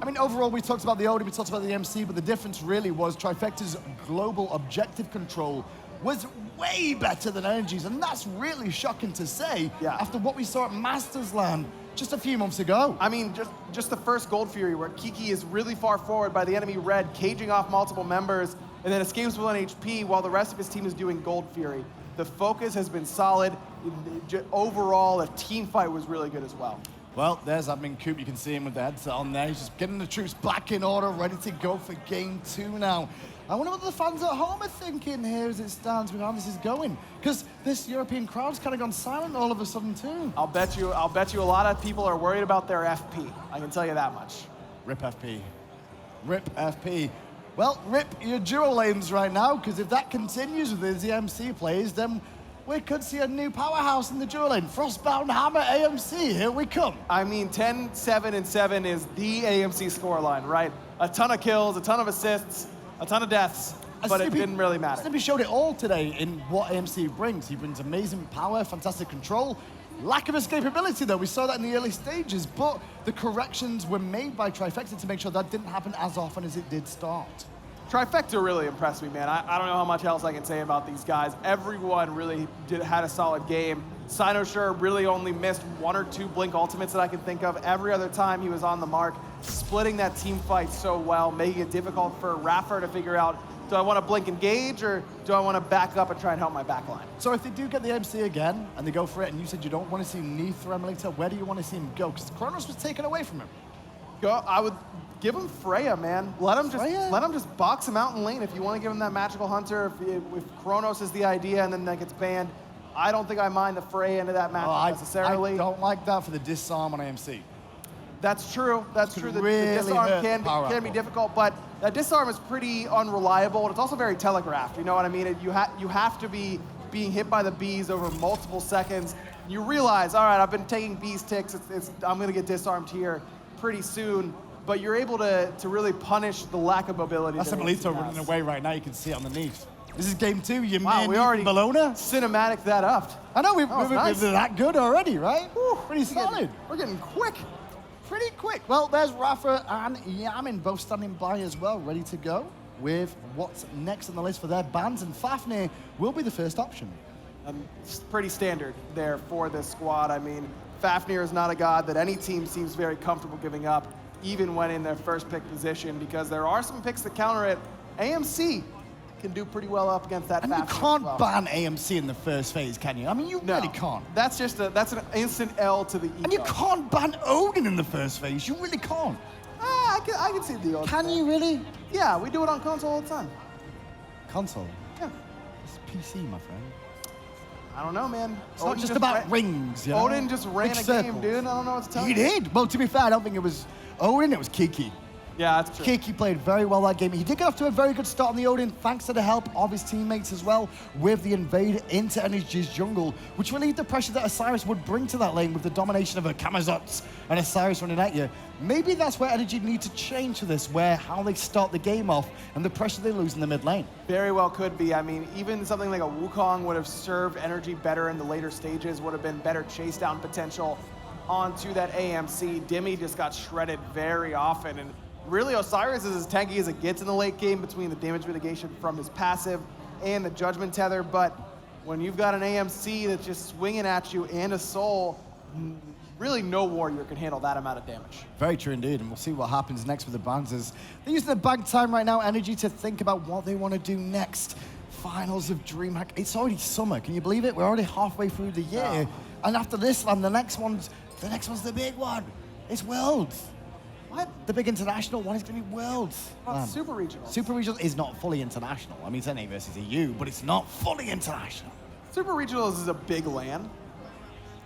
I mean, overall, we talked about the Odin, we talked about the MC, but the difference really was Trifecta's global objective control was way better than NRG's, and that's really shocking to say after what we saw at Masters Land just a few months ago. I mean, just the first Gold Fury where Kiki is really far forward by the enemy red, caging off multiple members, and then escapes with 1 HP while the rest of his team is doing Gold Fury. The focus has been solid. Overall, the team fight was really good as well. Well, there's Admin Coop. You can see him with the headset on there. He's just getting the troops back in order, ready to go for game 2 now. I wonder what the fans at home are thinking here as it stands with how this is going. Because this European crowd's kind of gone silent all of a sudden too. I'll bet you a lot of people are worried about their FP. I can tell you that much. Rip FP. Rip FP. Well, rip your duo lanes right now, because if that continues with the MC plays, then we could see a new powerhouse in the duo lane. Frostbound Hammer AMC, here we come. I mean, 10, 7, and 7 is the AMC scoreline, right? A ton of kills, a ton of assists, a ton of deaths, but Snoopy, it didn't really matter. Snoopy showed it all today in what AMC brings. He brings amazing power, fantastic control, lack of escapability though. We saw that in the early stages, but the corrections were made by Trifecta to make sure that didn't happen as often as it did start. Trifecta really impressed me, man. I don't know how much else I can say about these guys. Everyone really had a solid game. Cynosure really only missed 1 or 2 blink ultimates that I can think of. Every other time he was on the mark, splitting that team fight so well, making it difficult for iRaffer to figure out, do I want to blink engage or do I want to back up and try and help my backline? So if they do get the MC again and they go for it, and you said you don't want to see Neith or emilitoo, where do you want to see him go? Because Kronos was taken away from him. I would give him Freya, man. Let him just box him out in lane. If you want to give him that magical hunter, if Kronos is the idea and then that gets banned, I don't think I mind the Freya into that match necessarily. I don't like that for the disarm on AMC. That's true. That's true. The disarm can be difficult, but that disarm is pretty unreliable, and it's also very telegraphed. You know what I mean? You have to be being hit by the bees over multiple seconds. You realize, all right, I've been taking bees ticks. I'm going to get disarmed here pretty soon, but you're able to really punish the lack of mobility. That's emilitoo running away right now. You can see it underneath. This is game 2. Yammyn, we already Bellona. Cinematic that up. I know, we're that good already, right? Woo, pretty solid. We're getting quick. Pretty quick. Well, there's iRaffer and Yammyn both standing by as well, ready to go with what's next on the list for their bans, and Fafnir will be the first option. It's pretty standard there for this squad. I mean, Fafnir is not a god that any team seems very comfortable giving up, even when in their first pick position, because there are some picks that counter it. AMC can do pretty well up against that Fafnir. And you can't ban AMC in the first phase, can you? I mean, you really can't. That's an instant L to the ego. And you can't ban Odin in the first phase. You really can't. I can see the Odin. Can you really? Yeah, we do it on console all the time. Console? Yeah. It's PC, my friend. I don't know, man. It's not just about rings, you know? Odin just ran a game, dude. I don't know what to tell you. He did. Well, to be fair, I don't think it was Odin, it was Kiki. Yeah, that's true. Kiki played very well that game. He did get off to a very good start on the Odin, thanks to the help of his teammates as well, with the invade into NRG's jungle, which relieved the pressure that Osiris would bring to that lane with the domination of a Camazotz and Osiris running at you. Maybe that's where NRG need to change to this, where how they start the game off and the pressure they lose in the mid lane. Very well could be. I mean, even something like a Wukong would have served NRG better in the later stages, would have been better chase down potential onto that AMC. Dimi just got shredded very often, and really, Osiris is as tanky as it gets in the late game between the damage mitigation from his passive and the judgment tether, but when you've got an AMC that's just swinging at you and a soul, really no warrior can handle that amount of damage. Very true indeed, and we'll see what happens next with the bans. As they're using the bank time right now, NRG, to think about what they want to do next. Finals of DreamHack. It's already summer, can you believe it? We're already halfway through the year, and after this one, the next one's the big one. It's Worlds. What? The big international one is going to be Worlds. Super Regional. Super Regional is not fully international. I mean, it's NA versus EU, but it's not fully international. Super Regionals is a big LAN.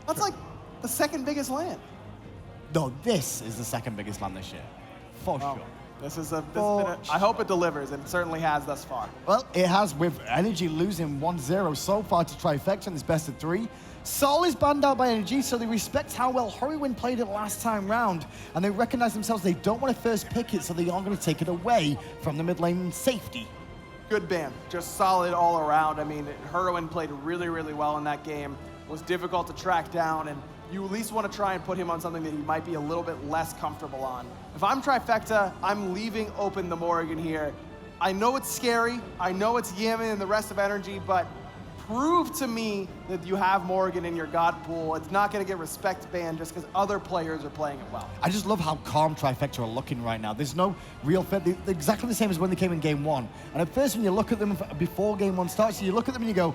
That's like the second biggest LAN. No, this is the second biggest LAN this year. For sure. I hope it delivers, and it certainly has thus far. Well, it has, with NRG losing 1-0 so far to Trifecta in this best of 3. Sol is banned out by NRG, so they respect how well Hurriwind played it last time round, and they recognize themselves they don't want to first pick it, so they are going to take it away from the mid lane safety. Good ban, just solid all around. I mean, Hurriwind played really, really well in that game. Was difficult to track down, and you at least want to try and put him on something that he might be a little bit less comfortable on. If I'm Trifecta, I'm leaving open the Morrigan here. I know it's scary, I know it's Yammyn and the rest of NRG, but prove to me that you have Morrigan in your God pool. It's not going to get respect banned just because other players are playing it well. I just love how calm Trifecta are looking right now. There's no real fit. They're exactly the same as when they came in game one. And at first, when you look at them before game one starts, you look at them and you go,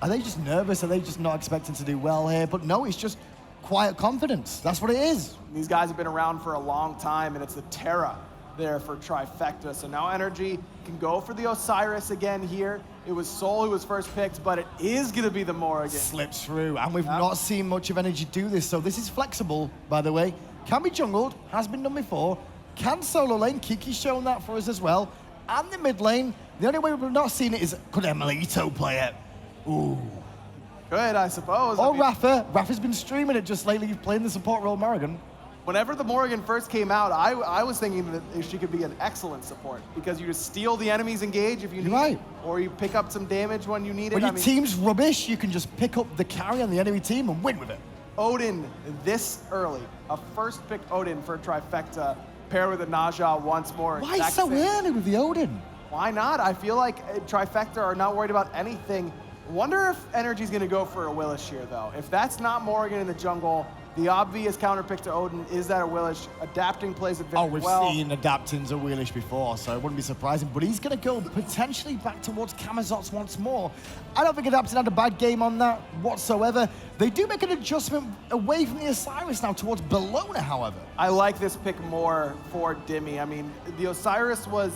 are they just nervous? Are they just not expecting to do well here? But no, it's just quiet confidence. That's what it is. These guys have been around for a long time, and it's the Terra there for Trifecta. So now NRG can go for the Osiris again here. It was Soul who was first picked, but it is going to be the Morrigan. Slips through, and we've not seen much of NRG do this, so this is flexible, by the way. Can be jungled, has been done before. Can solo lane, Kiki's shown that for us as well. And the mid lane, the only way we've not seen it is, could emilitoo play it? Ooh. Good, I suppose. Or iRaffer. Raffer's been streaming it just lately, playing the support role Morrigan. Whenever the Morrigan first came out, I was thinking that she could be an excellent support because you just steal the enemy's engage if you need, right, or you pick up some damage when you need it. When your team's rubbish, you can just pick up the carry on the enemy team and win with it. Odin this early, a first pick Odin for Trifecta, paired with a Naja once more. Why so early with the Odin? Why not? I feel like Trifecta are not worried about anything. Wonder if NRG's going to go for a Willish here, though. If that's not Morrigan in the jungle, the obvious counterpick to Odin is that a Willish. Adapting plays it very well. We've seen Adaptings a Willish before, so it wouldn't be surprising. But he's going to go potentially back towards Camazotz once more. I don't think Adapting had a bad game on that whatsoever. They do make an adjustment away from the Osiris now towards Bellona, however. I like this pick more for Dimi. I mean, the Osiris was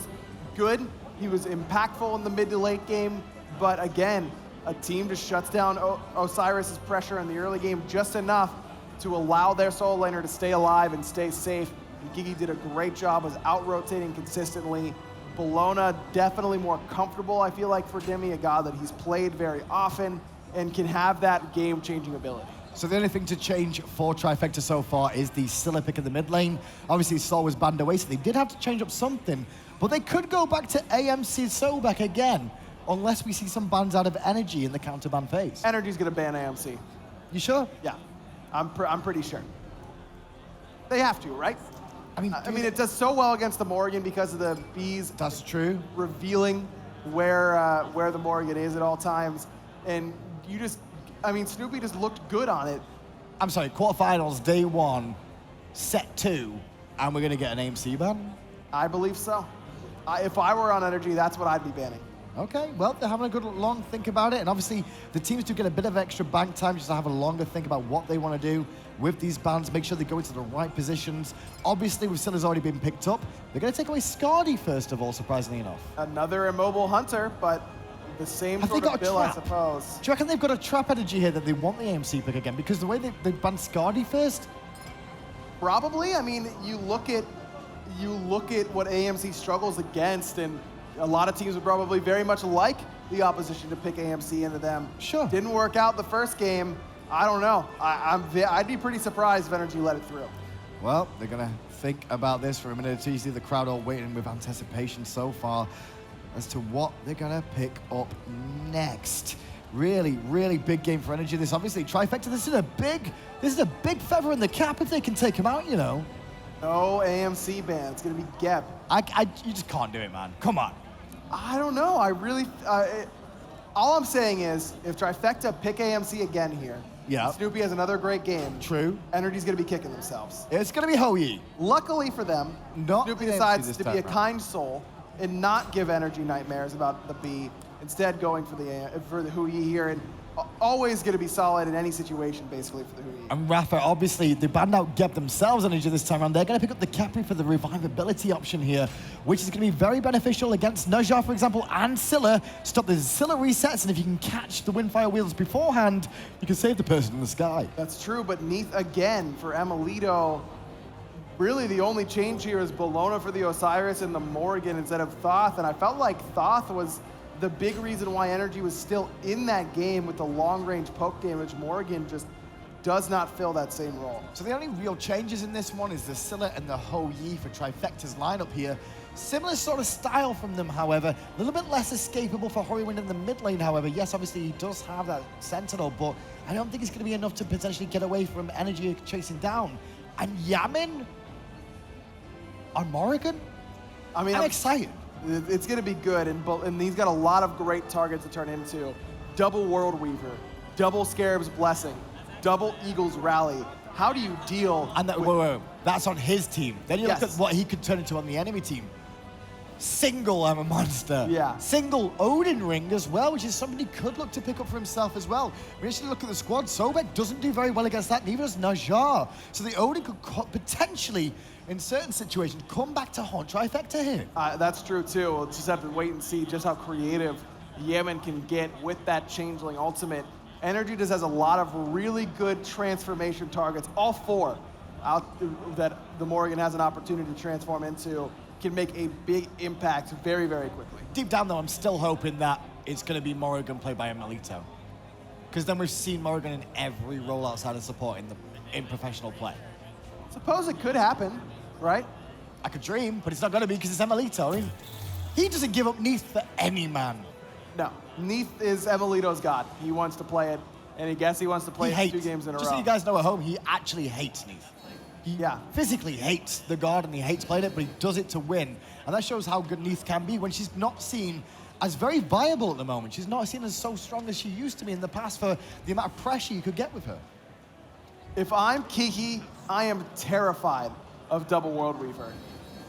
good. He was impactful in the mid to late game. But again, a team just shuts down Osiris's pressure in the early game just enough to allow their solo laner to stay alive and stay safe. And Kiki did a great job, was out-rotating consistently. Bellona definitely more comfortable, I feel like, for Dimi, a god that he's played very often and can have that game-changing ability. So the only thing to change for Trifecta so far is the Scylla pick in the mid lane. Obviously, Sol was banned away, so they did have to change up something. But they could go back to AMC Sobek again, unless we see some bans out of NRG in the counter-ban phase. NRG's going to ban AMC. You sure? Yeah. I'm pretty sure. They have to, right? I mean, it does so well against the Morrigan because of the bees. That's true. Revealing where the Morrigan is at all times, and you just, Snoopy just looked good on it. I'm sorry, quarterfinals, day one, set 2, and we're gonna get an AMC ban? I believe so. If I were on NRG, that's what I'd be banning. Okay, well, they're having a good long think about it, and obviously the teams do get a bit of extra bank time just to have a longer think about what they want to do with these bans, make sure they go into the right positions. Obviously, with Scylla's already been picked up, they're going to take away Scardy first of all, surprisingly enough. Another immobile hunter, but the same sort of bill, I suppose. Do you reckon they've got a trap energy here that they want the AMC pick again? Because the way they banned Scardy first? Probably. I mean, you look at what AMC struggles against, and a lot of teams would probably very much like the opposition to pick AMC into them. Sure. Didn't work out the first game. I don't know. I'd be pretty surprised if NRG let it through. Well, they're going to think about this for a minute or two. You see the crowd all waiting with anticipation so far as to what they're going to pick up next. Really, really big game for NRG. This obviously Trifecta. This is a big feather in the cap if they can take him out, you know. No AMC ban. It's going to be Geb. You just can't do it, man. Come on. I don't know. I really... all I'm saying is, if Trifecta pick AMC again here, yeah, Snoopy has another great game. True. NRG's going to be kicking themselves. It's going to be Hoyi. Luckily for them, Snoopy decides to be a kind soul and not give NRG nightmares about the B, instead going for the Huyi here, and always going to be solid in any situation, basically, for the Huyi. And iRaffer, obviously, they banned out Geb themselves energy this time around. They're going to pick up the Khepri for the revivability option here, which is going to be very beneficial against Naja, for example, and Scylla. Stop the Scylla resets, and if you can catch the Windfire wheels beforehand, you can save the person in the sky. That's true, but Neith again for emilitoo. Really, the only change here is Bellona for the Osiris and the Morrigan instead of Thoth, and I felt like Thoth was the big reason why NRG was still in that game with the long-range poke game, which Morrigan just does not fill that same role. So the only real changes in this one is the Scylla and the Ho-Yi for Trifecta's lineup here. Similar sort of style from them, however. A little bit less escapable for Hurriwind in the mid lane, however. Yes, obviously he does have that Sentinel, but I don't think it's going to be enough to potentially get away from NRG chasing down. And Yammyn on Morrigan? I mean, I'm excited. It's going to be good, and he's got a lot of great targets to turn into. Double World Weaver, double Scarab's Blessing, double Eagle's Rally. How do you deal And that, with... whoa, that's on his team. Then you Yes. look at what he could turn into on the enemy team. Single I'm a monster. Yeah. Single Odin ring as well, which is something he could look to pick up for himself as well. We actually look at the squad. Sobek doesn't do very well against that, neither does Najar. So the Odin could potentially, in certain situations, come back to haunt Trifecta here. That's true too. We'll just have to wait and see just how creative Yammyn can get with that Changeling ultimate. NRG just has a lot of really good transformation targets. All four out that the Morrigan has an opportunity to transform into can make a big impact very, very quickly. Deep down though, I'm still hoping that it's going to be Morrigan played by emilitoo. Because then we've seen Morrigan in every role outside of support in professional play. Suppose it could happen, right? I could dream, but it's not going to be because it's emilitoo. I mean, he doesn't give up Neith for any man. No, Neith is emilitoo's god. He wants to play it, and I guess he wants to play it 2 games in a row. Just so you guys know at home, he actually hates Neith. He Yeah. physically hates the god and he hates playing it, but he does it to win. And that shows how good Neith can be when she's not seen as very viable at the moment. She's not seen as so strong as she used to be in the past for the amount of pressure you could get with her. If I'm Kiki, I am terrified of double World Weaver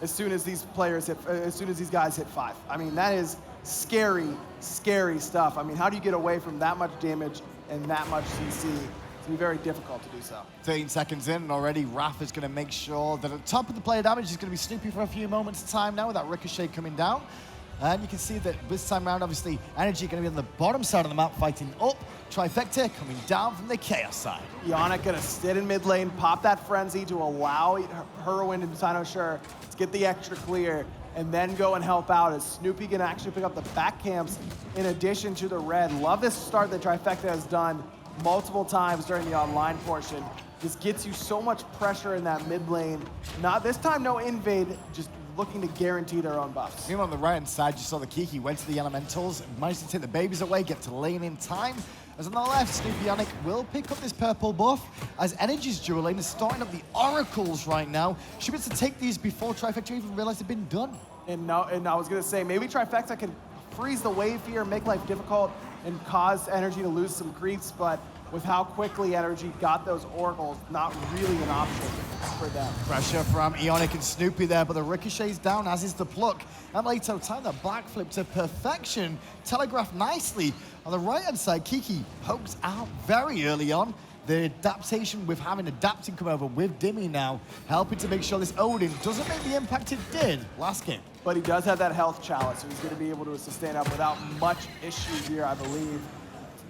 as soon as these guys hit 5. I mean, that is scary, scary stuff. I mean, how do you get away from that much damage and that much CC? It's going to be very difficult to do so. 13 seconds in, and already Raff is going to make sure that at the top of the player damage is going to be Snoopy for a few moments' time now with that Ricochet coming down. And you can see that this time around, obviously, NRG going to be on the bottom side of the map fighting up. Trifecta coming down from the Chaos side. Eonic going to sit in mid lane, pop that Frenzy to allow Hurriwind and Cynosure to get the extra clear, and then go and help out as Snoopy can actually pick up the back camps in addition to the red. Love this start that Trifecta has done multiple times during the online portion. This gets you so much pressure in that mid lane. Not this time, no invade, just looking to guarantee their own buffs. Even on the right-hand side, you saw the Kiki went to the elementals, managed to take the babies away, get to lane in time. As on the left, Snoopy Eonic will pick up this purple buff as NRG's dual lane is starting up the oracles right now. Should be able to take these before Trifecta even realized they'd been done. And I was gonna say, maybe Trifecta can freeze the wave here, make life difficult, and cause NRG to lose some creeps, but with how quickly NRG got those oracles, not really an option for them. Pressure from Eonic and Snoopy there, but the Ricochet's down, as is the pluck. emilitoo time that backflip to perfection, telegraphed nicely. On the right-hand side, Kiki pokes out very early on. The adaptation with having adapting come over with Dimi now, helping to make sure this Odin doesn't make the impact it did last game. But he does have that health chalice, so he's going to be able to sustain up without much issue here, I believe.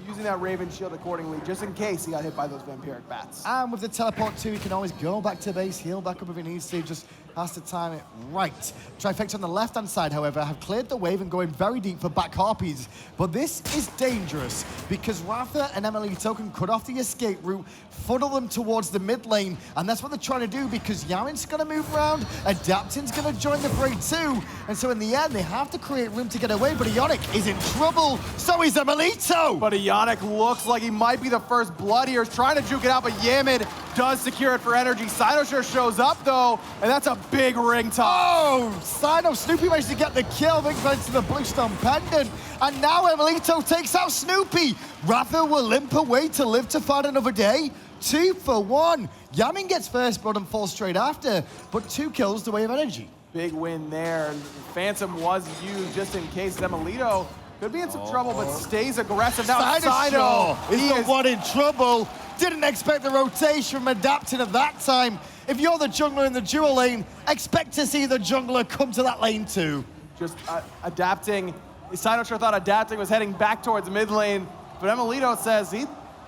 Using that Raven shield accordingly, just in case he got hit by those vampiric bats. And with the teleport too, he can always go back to base, heal back up if he needs to, just has to time it right. Trifecta on the left-hand side, however, have cleared the wave and going very deep for back harpies. But this is dangerous because Ratha and emilitoo can cut off the escape route, funnel them towards the mid lane, and that's what they're trying to do because Yammyn's going to move around, Adapting's going to join the fray too, and so in the end, they have to create room to get away, but Eonic is in trouble, so is emilitoo! But Eonic looks like he might be the first blood here. He's trying to juke it out, but Yammyn does secure it for NRG. Cynosure shows up though, and that's a big ring top. Oh, Snoopy managed to get the kill, big thanks to the Bluestone Pendant, and now emilitoo takes out Snoopy. Ratha will limp away to live to fight another day. 2 for 1. Yammyn gets first blood and falls straight after, but 2 kills the way of NRG. Big win there. Phantom was used just in case. emilitoo could be in some trouble, but stays aggressive. Now Cynosure is the one in trouble. Didn't expect the rotation from adapting at that time. If you're the jungler in the dual lane, expect to see the jungler come to that lane too. Just adapting. Cynosure thought adapting was heading back towards mid lane, but emilitoo says,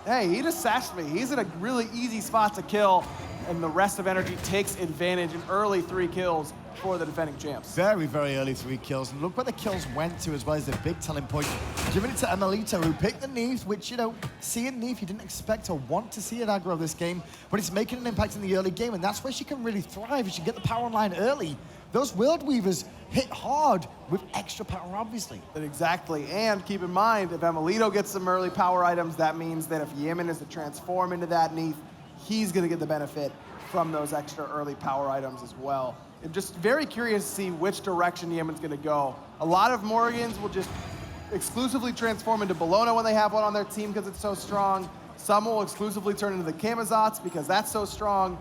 hey, he just sashed me. He's in a really easy spot to kill. and the rest of NRG takes advantage in early 3 kills for the defending champs. Very, very early 3 kills. And look where the kills went to as well as the big telling point. Giving it to emilitoo, who picked the Neith, which, you know, seeing Neith, you didn't expect or want to see an aggro this game, but it's making an impact in the early game, and that's where she can really thrive. She can get the power online early. Those World Weavers hit hard with extra power, obviously. Exactly, and keep in mind, if emilitoo gets some early power items, that means that if Yammyn is to transform into that Neith, he's gonna get the benefit from those extra early power items as well. I'm just very curious to see which direction Yammyn's gonna go. A lot of Morrigans will just exclusively transform into Bellona when they have one on their team because it's so strong. Some will exclusively turn into the Camazotz because that's so strong.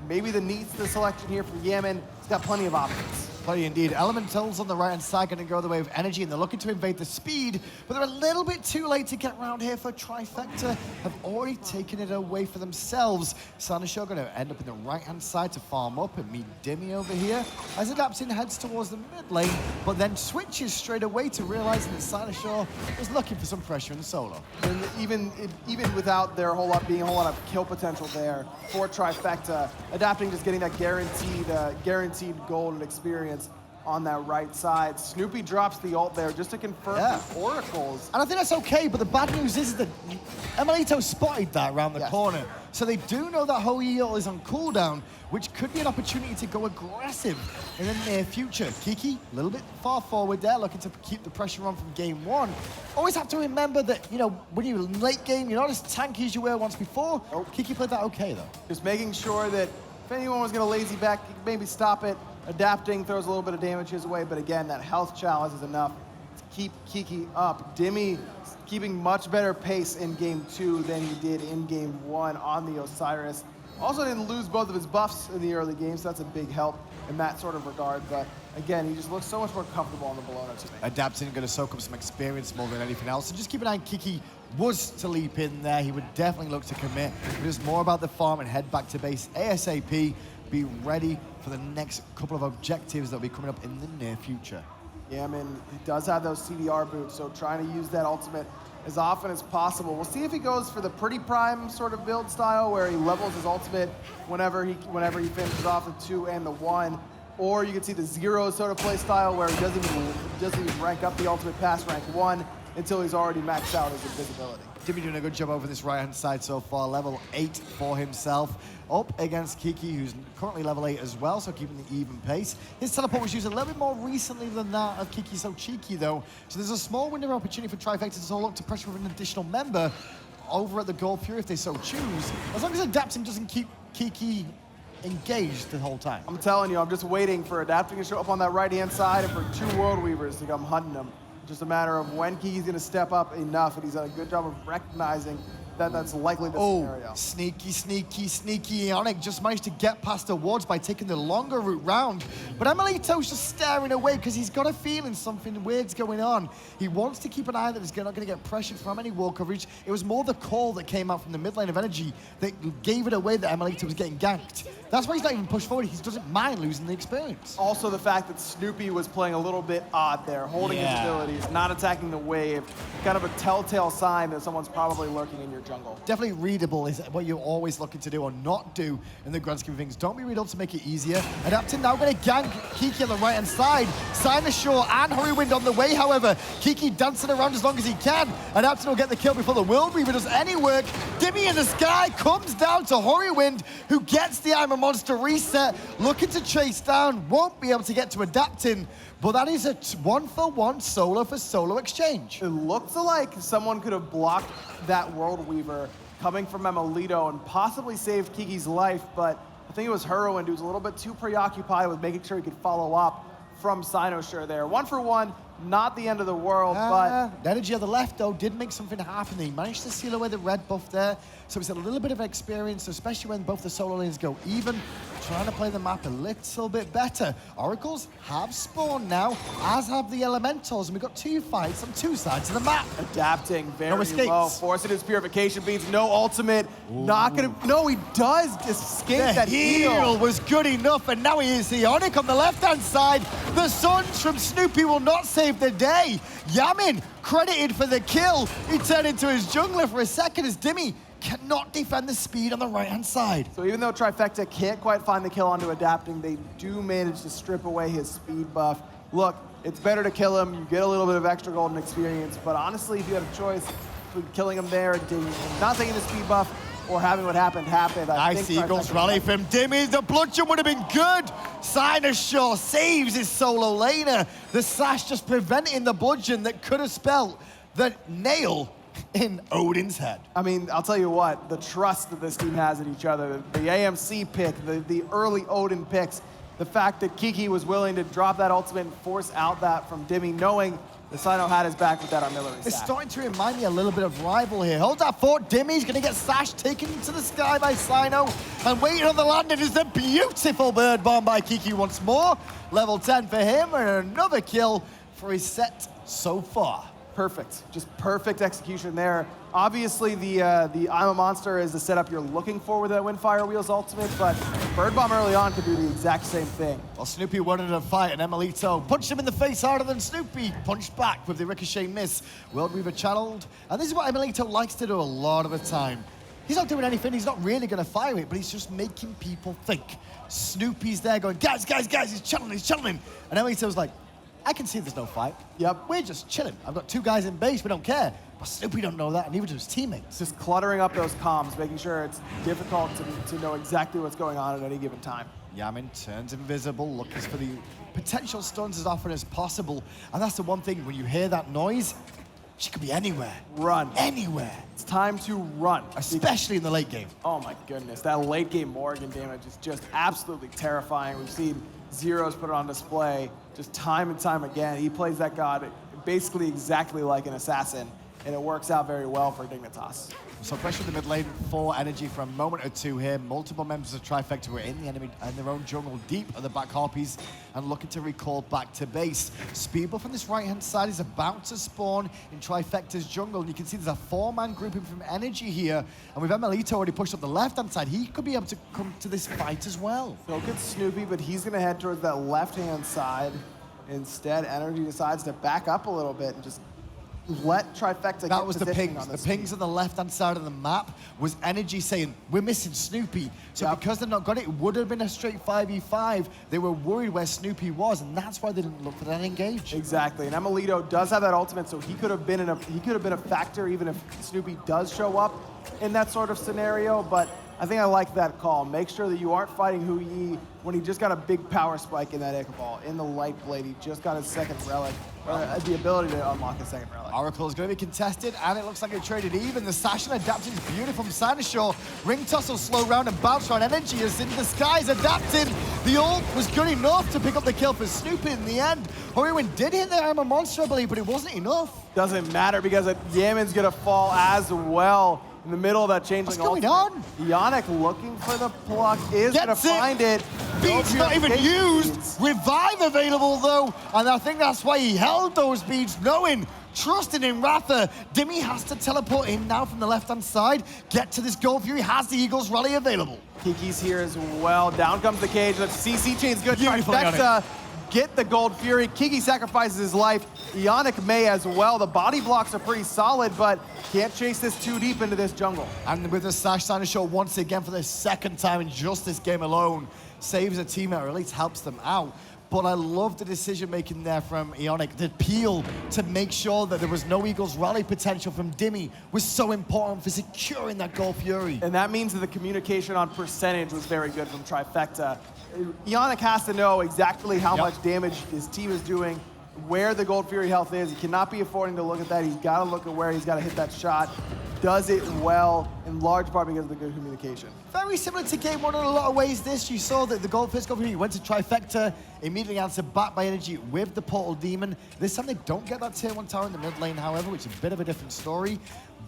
Maybe the Neith's the selection here for Yammyn. He's got plenty of options. Plenty indeed. Elementals on the right-hand side going to go the way of energy, and they're looking to invade the speed, but they're a little bit too late to get around here for Trifecta. Have already taken it away for themselves. Cynosure going to end up in the right-hand side to farm up and meet Dimi over here as Adapting heads towards the mid lane, but then switches straight away to realizing that Cynosure was looking for some pressure in the solo. And even without their being a whole lot of kill potential there for Trifecta, Adapting just getting that guaranteed gold and experience on that right side. Snoopy drops the ult there just to confirm the oracles. And I think that's okay, but the bad news is that emilitoo spotted that around the corner. So they do know that Hurriwind is on cooldown, which could be an opportunity to go aggressive in the near future. Kiki, a little bit far forward there, looking to keep the pressure on from game 1. Always have to remember that, you know, when you're late game, you're not as tanky as you were once before. Kiki played that okay, though. Just making sure that if anyone was going to lazy back, you could maybe stop it. Adapting throws a little bit of damage his way, but again, that health challenge is enough to keep Kiki up. Dimi keeping much better pace in game 2 than he did in game 1 on the Osiris. Also didn't lose both of his buffs in the early game, so that's a big help in that sort of regard. But again, he just looks so much more comfortable on the Bellona to me. Adapting, going to soak up some experience more than anything else. So just keep an eye on Kiki. Was to leap in there, he would definitely look to commit. But it's more about the farm and head back to base ASAP. Be ready for the next couple of objectives that will be coming up in the near future. Yeah, I mean, he does have those CDR boots, so trying to use that ultimate as often as possible. We'll see if he goes for the pretty prime sort of build style where he levels his ultimate whenever he finishes off the 2 and the 1. Or you can see the 0 sort of play style where he doesn't even rank up the ultimate past rank 1 until he's already maxed out his invisibility. Dimi doing a good job over this right-hand side so far. Level 8 for himself. Up against Kiki, who's currently level 8 as well, so keeping the even pace. His teleport was used a little bit more recently than that of KikisoCheeky, though. So there's a small window of opportunity for Trifecta to sort of look to pressure with an additional member over at the Gold Fury if they so choose. As long as Adapting doesn't keep Kiki engaged the whole time. I'm telling you, I'm just waiting for Adapting to show up on that right-hand side and for 2 World Weavers to come hunting him. Just a matter of when Kiki's going to step up enough, and he's done a good job of recognizing that that's likely the scenario. Sneaky, sneaky, sneaky. Eonic just managed to get past the wards by taking the longer route round. But emilitoo's just staring away because he's got a feeling something weird's going on. He wants to keep an eye that he's not going to get pressured from any wall coverage. It was more the call that came out from the mid lane of energy that gave it away that emilitoo was getting ganked. That's why he's not even pushed forward. He doesn't mind losing the experience. Also the fact that Snoopy was playing a little bit odd there, holding his abilities, not attacking the wave. Kind of a telltale sign that someone's probably lurking in your jungle. Definitely readable is what you're always looking to do or not do in the grand scheme of things. Don't be readable to make it easier. Adapting now going to gank Kiki on the right-hand side. Cynosure and Hurriwind on the way, however. Kiki dancing around as long as he can. Adapting will get the kill before the World Weaver does any work. Dimi in the sky comes down to Hurriwind, who gets the I'm a Monster reset. Looking to chase down, won't be able to get to Adapting. But that is a 1-for-1 solo for solo exchange. It looks like someone could have blocked that World Weaver coming from emilitoo and possibly saved Kiki's life, but I think it was Hurriwind who was a little bit too preoccupied with making sure he could follow up from Cynosure there. 1-for-1, not the end of the world, but... The energy on the left, though, did make something happen. He managed to seal away the red buff there, so it's a little bit of experience, especially when both the solo lanes go even, trying to play the map a little bit better. Oracles have spawned now, as have the Elementals, and we've got 2 fights on 2 sides of the map. Adapting very low, forcing his purification beats, no ultimate, not gonna... No, he does escape that heal. Was good enough, and now he is Eonic on the left-hand side. The Suns from Snoopy will not save the day. Yammyn credited for the kill. He turned into his jungler for a second as Dimi cannot defend the speed on the right-hand side. So even though Trifecta can't quite find the kill onto adapting, they do manage to strip away his speed buff. Look, it's better to kill him. You get a little bit of extra golden experience, but honestly, if you had a choice between killing him there and not taking the speed buff or having what happened happen, I nice think Eagles rally from Dimi. The bludgeon would have been good. Cynosure saves his solo laner. The sash just preventing the bludgeon that could have spelled the nail in Odin's head. I mean, I'll tell you what, the trust that this team has in each other, the AMC pick, the early Odin picks, the fact that Kiki was willing to drop that ultimate and force out that from Dimi, knowing the Cyno had his back with that artillery It's stack. starting to remind me a little bit of Rival here. Hold that fort, Dimi's gonna get Sash taken to the sky by Cyno, and waiting on the landing is the beautiful bird bomb by Kiki once more. Level 10 for him, and another kill for his set so far. Perfect, just perfect execution there. Obviously, the I'm a Monster is the setup you're looking for with that Windfire Wheels ultimate, but Bird Bomb early on could do the exact same thing. Well, Snoopy wanted to fight, and emilitoo punched him in the face harder than Snoopy punched back with the ricochet miss. World Weaver channeled, and this is what emilitoo likes to do a lot of the time. He's not doing anything, he's not really gonna fire it, but he's just making people think. Snoopy's there going, guys, he's channeling. And emilitoo's like, I can see there's no fight. Yep. We're just chilling. I've got 2 guys in base, we don't care. But Snoopy don't know that, and neither do his teammates. Just cluttering up those comms, making sure it's difficult to know exactly what's going on at any given time. Yammyn turns invisible, looking for the potential stuns as often as possible. And that's the one thing, when you hear that noise, she could be anywhere. Run. Anywhere. It's time to run. Especially in the late game. Oh my goodness, that late game Morrigan damage is just absolutely terrifying. We've seen Zeros put it on display just time and time again. He plays that god basically exactly like an assassin, and it works out very well for Dignitas. So pressure in the mid lane for energy for a moment or two here. Multiple members of Trifecta were in the enemy and their own jungle deep at the back harpies and looking to recall back to base. Speed buff on this right-hand side is about to spawn in Trifecta's jungle. And you can see there's a 4-man grouping from energy here. And with emilitoo already pushed up the left-hand side, he could be able to come to this fight as well. So good Snoopy, but he's gonna head towards that left-hand side. Instead, energy decides to back up a little bit and just let Trifecta get That was the positioning pings. on The this pings on the left-hand side of the map was energy saying, we're missing Snoopy. So because they've not got it, it would have been a straight 5v5. They were worried where Snoopy was, and that's why they didn't look for that engage. Exactly, and emilitoo does have that ultimate, so he could have been a factor even if Snoopy does show up in that sort of scenario, but I think I like that call. Make sure that you aren't fighting Hu Yi when he just got a big power spike in that Ick Ball. In the Light Blade, he just got his second relic, or the ability to unlock his second relic. Oracle is going to be contested, and it looks like it traded even. The Sash and adapting is beautiful from Cynosure. Ring Toss will slow round and bounce around. Energy is in the skies, adapting. The ult was good enough to pick up the kill for Snoopy in the end. Hurriwind did hit the I'm a Monster, I believe, but it wasn't enough. Doesn't matter because Yammyn's going to fall as well. In the middle of that changeling What's going on? Eonic looking for the pluck is going to find it. Beads not even used. Revive available though, and I think that's why he held those beads, knowing, trusting in iRaffer. Dimi has to teleport in now from the left-hand side, get to this Gold Fury, has the Eagles rally available. Kiki's here as well. Down comes the cage. That CC chain's good. Beautiful, Trifecta get the Gold Fury. Kiki sacrifices his life. Eonic may as well. The body blocks are pretty solid, but can't chase this too deep into this jungle. And with the Sash, Cynosure once again for the second time in just this game alone, saves a teammate, or at least helps them out. But I love the decision-making there from Eonic. The peel to make sure that there was no Eagles rally potential from Dimi was so important for securing that Gold Fury. And that means that the communication on percentage was very good from Trifecta. Eonic has to know exactly how much damage his team is doing, where the Gold Fury health is. He cannot be affording to look at that. He's got to look at where he's got to hit that shot. Does it well, in large part because of the good communication. Very similar to game one in a lot of ways. This, you saw that the first Gold Fury went to Trifecta, immediately answered back by energy with the Portal Demon. This time they don't get that tier 1 tower in the mid lane, however, which is a bit of a different story.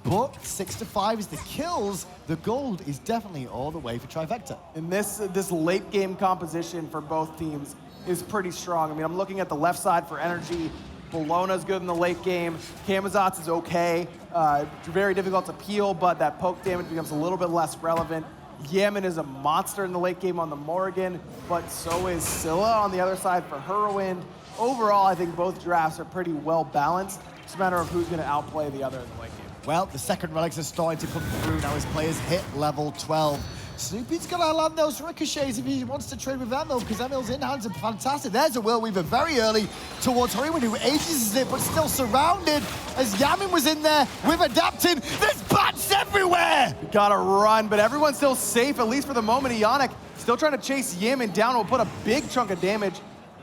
But 6-5 is the kills. The gold is definitely all the way for Trifecta. And this late game composition for both teams is pretty strong. I mean, I'm looking at the left side for energy. Bellona's good in the late game. Camazotz is okay. Very difficult to peel, but that poke damage becomes a little bit less relevant. Yammyn is a monster in the late game on the Morrigan, but so is Scylla on the other side for Hurriwind. Overall, I think both drafts are pretty well balanced. It's a matter of who's going to outplay the other in the late game. Well, the second relics are starting to come through now as players hit level 12. Snoopy's got to land those ricochets if he wants to trade with Emil, because Emil's in hands are fantastic. There's a Will Weaver very early towards Hurriwind, who ages it, but still surrounded as Yammyn was in there with adapting. There's bats everywhere! We gotta run, but everyone's still safe, at least for the moment. Eonic still trying to chase Yammyn down. Will put a big chunk of damage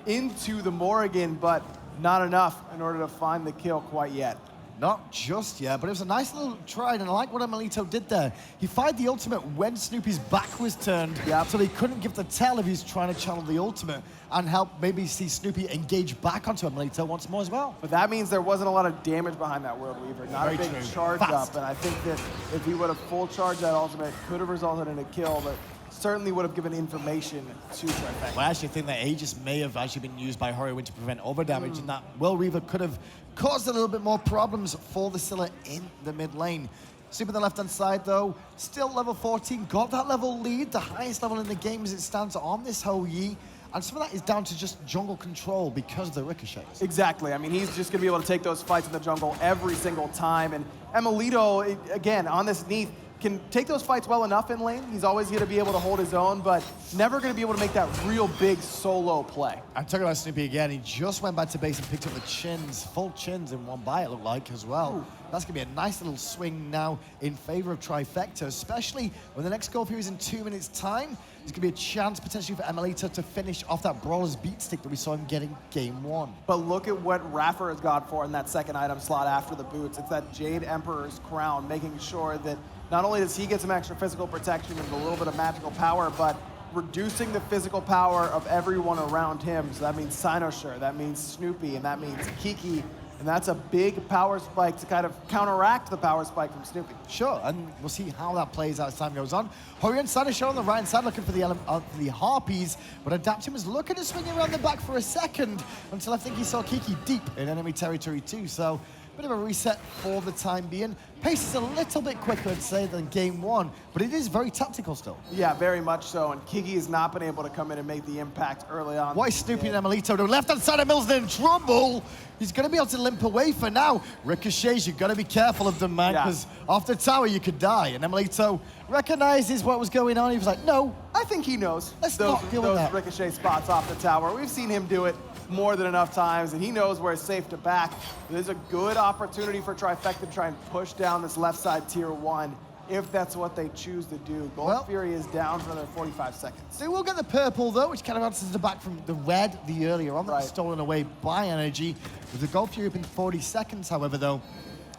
into the Morrigan, but not enough in order to find the kill quite yet. Not just yet, but it was a nice little try, and I like what emilitoo did there. He fired the ultimate when Snoopy's back was turned, so he couldn't give the tell if he's trying to channel the ultimate and help maybe see Snoopy engage back onto emilitoo once more as well. But that means there wasn't a lot of damage behind that World Weaver, not Very a big true. charge Fast. up, and I think that if he would have full charged that ultimate, could have resulted in a kill, but certainly would have given information to Trifecta. Well, I actually think that Aegis may have actually been used by Hurriwind to prevent over damage, and that Will Weaver could have caused a little bit more problems for the Scylla in the mid lane. Super on the left-hand side, though, still level 14, got that level lead, the highest level in the game as it stands on this whole Yi. And some of that is down to just jungle control because of the ricochets. Exactly. I mean, he's just going to be able to take those fights in the jungle every single time. And emilitoo, again, on this Neith, can take those fights well enough in lane. He's always going to be able to hold his own, but never going to be able to make that real big solo play. I'm talking about Snoopy again. He just went back to base and picked up the full chins in one bite, it looked like, as well. Ooh. That's going to be a nice little swing now in favor of Trifecta, especially when the next goal here is in 2 minutes' time. There's going to be a chance potentially for emilitoo to finish off that Brawler's beat stick that we saw him getting game 1. But look at what iRaffer has got for in that second item slot after the boots. It's that Jade Emperor's crown, making sure that not only does he get some extra physical protection and a little bit of magical power, but reducing the physical power of everyone around him. So that means Cynosure, that means Snoopy, and that means Kiki. And that's a big power spike to kind of counteract the power spike from Snoopy. Sure, and we'll see how that plays out as time goes on. Hurriwind Cynosure on the right side looking for the Harpies, but Adaption was looking to swing around the back for a second until I think he saw Kiki deep in enemy territory too. So bit of a reset for the time being. Pace is a little bit quicker, I'd say, than game 1, but it is very tactical still. Yeah, very much so, and Kiki has not been able to come in and make the impact early on. Why is Snoopy and emilitoo? The left-hand side of Mills in trouble. He's going to be able to limp away for now. Ricochets, you've got to be careful of them, man, because off the tower you could die. And emilitoo recognizes what was going on. He was like, no. I think he knows Let's those not deal with that. ricochet spots off the tower. We've seen him do it more than enough times, and he knows where it's safe to back. There's a good opportunity for Trifecta to try and push down this left side tier 1 if that's what they choose to do. Gold Fury is down for another 45 seconds. They will get the purple, though, which kind of answers the back from the red the earlier on. That was stolen away by NRG. With the Gold Fury up in 40 seconds, however, though,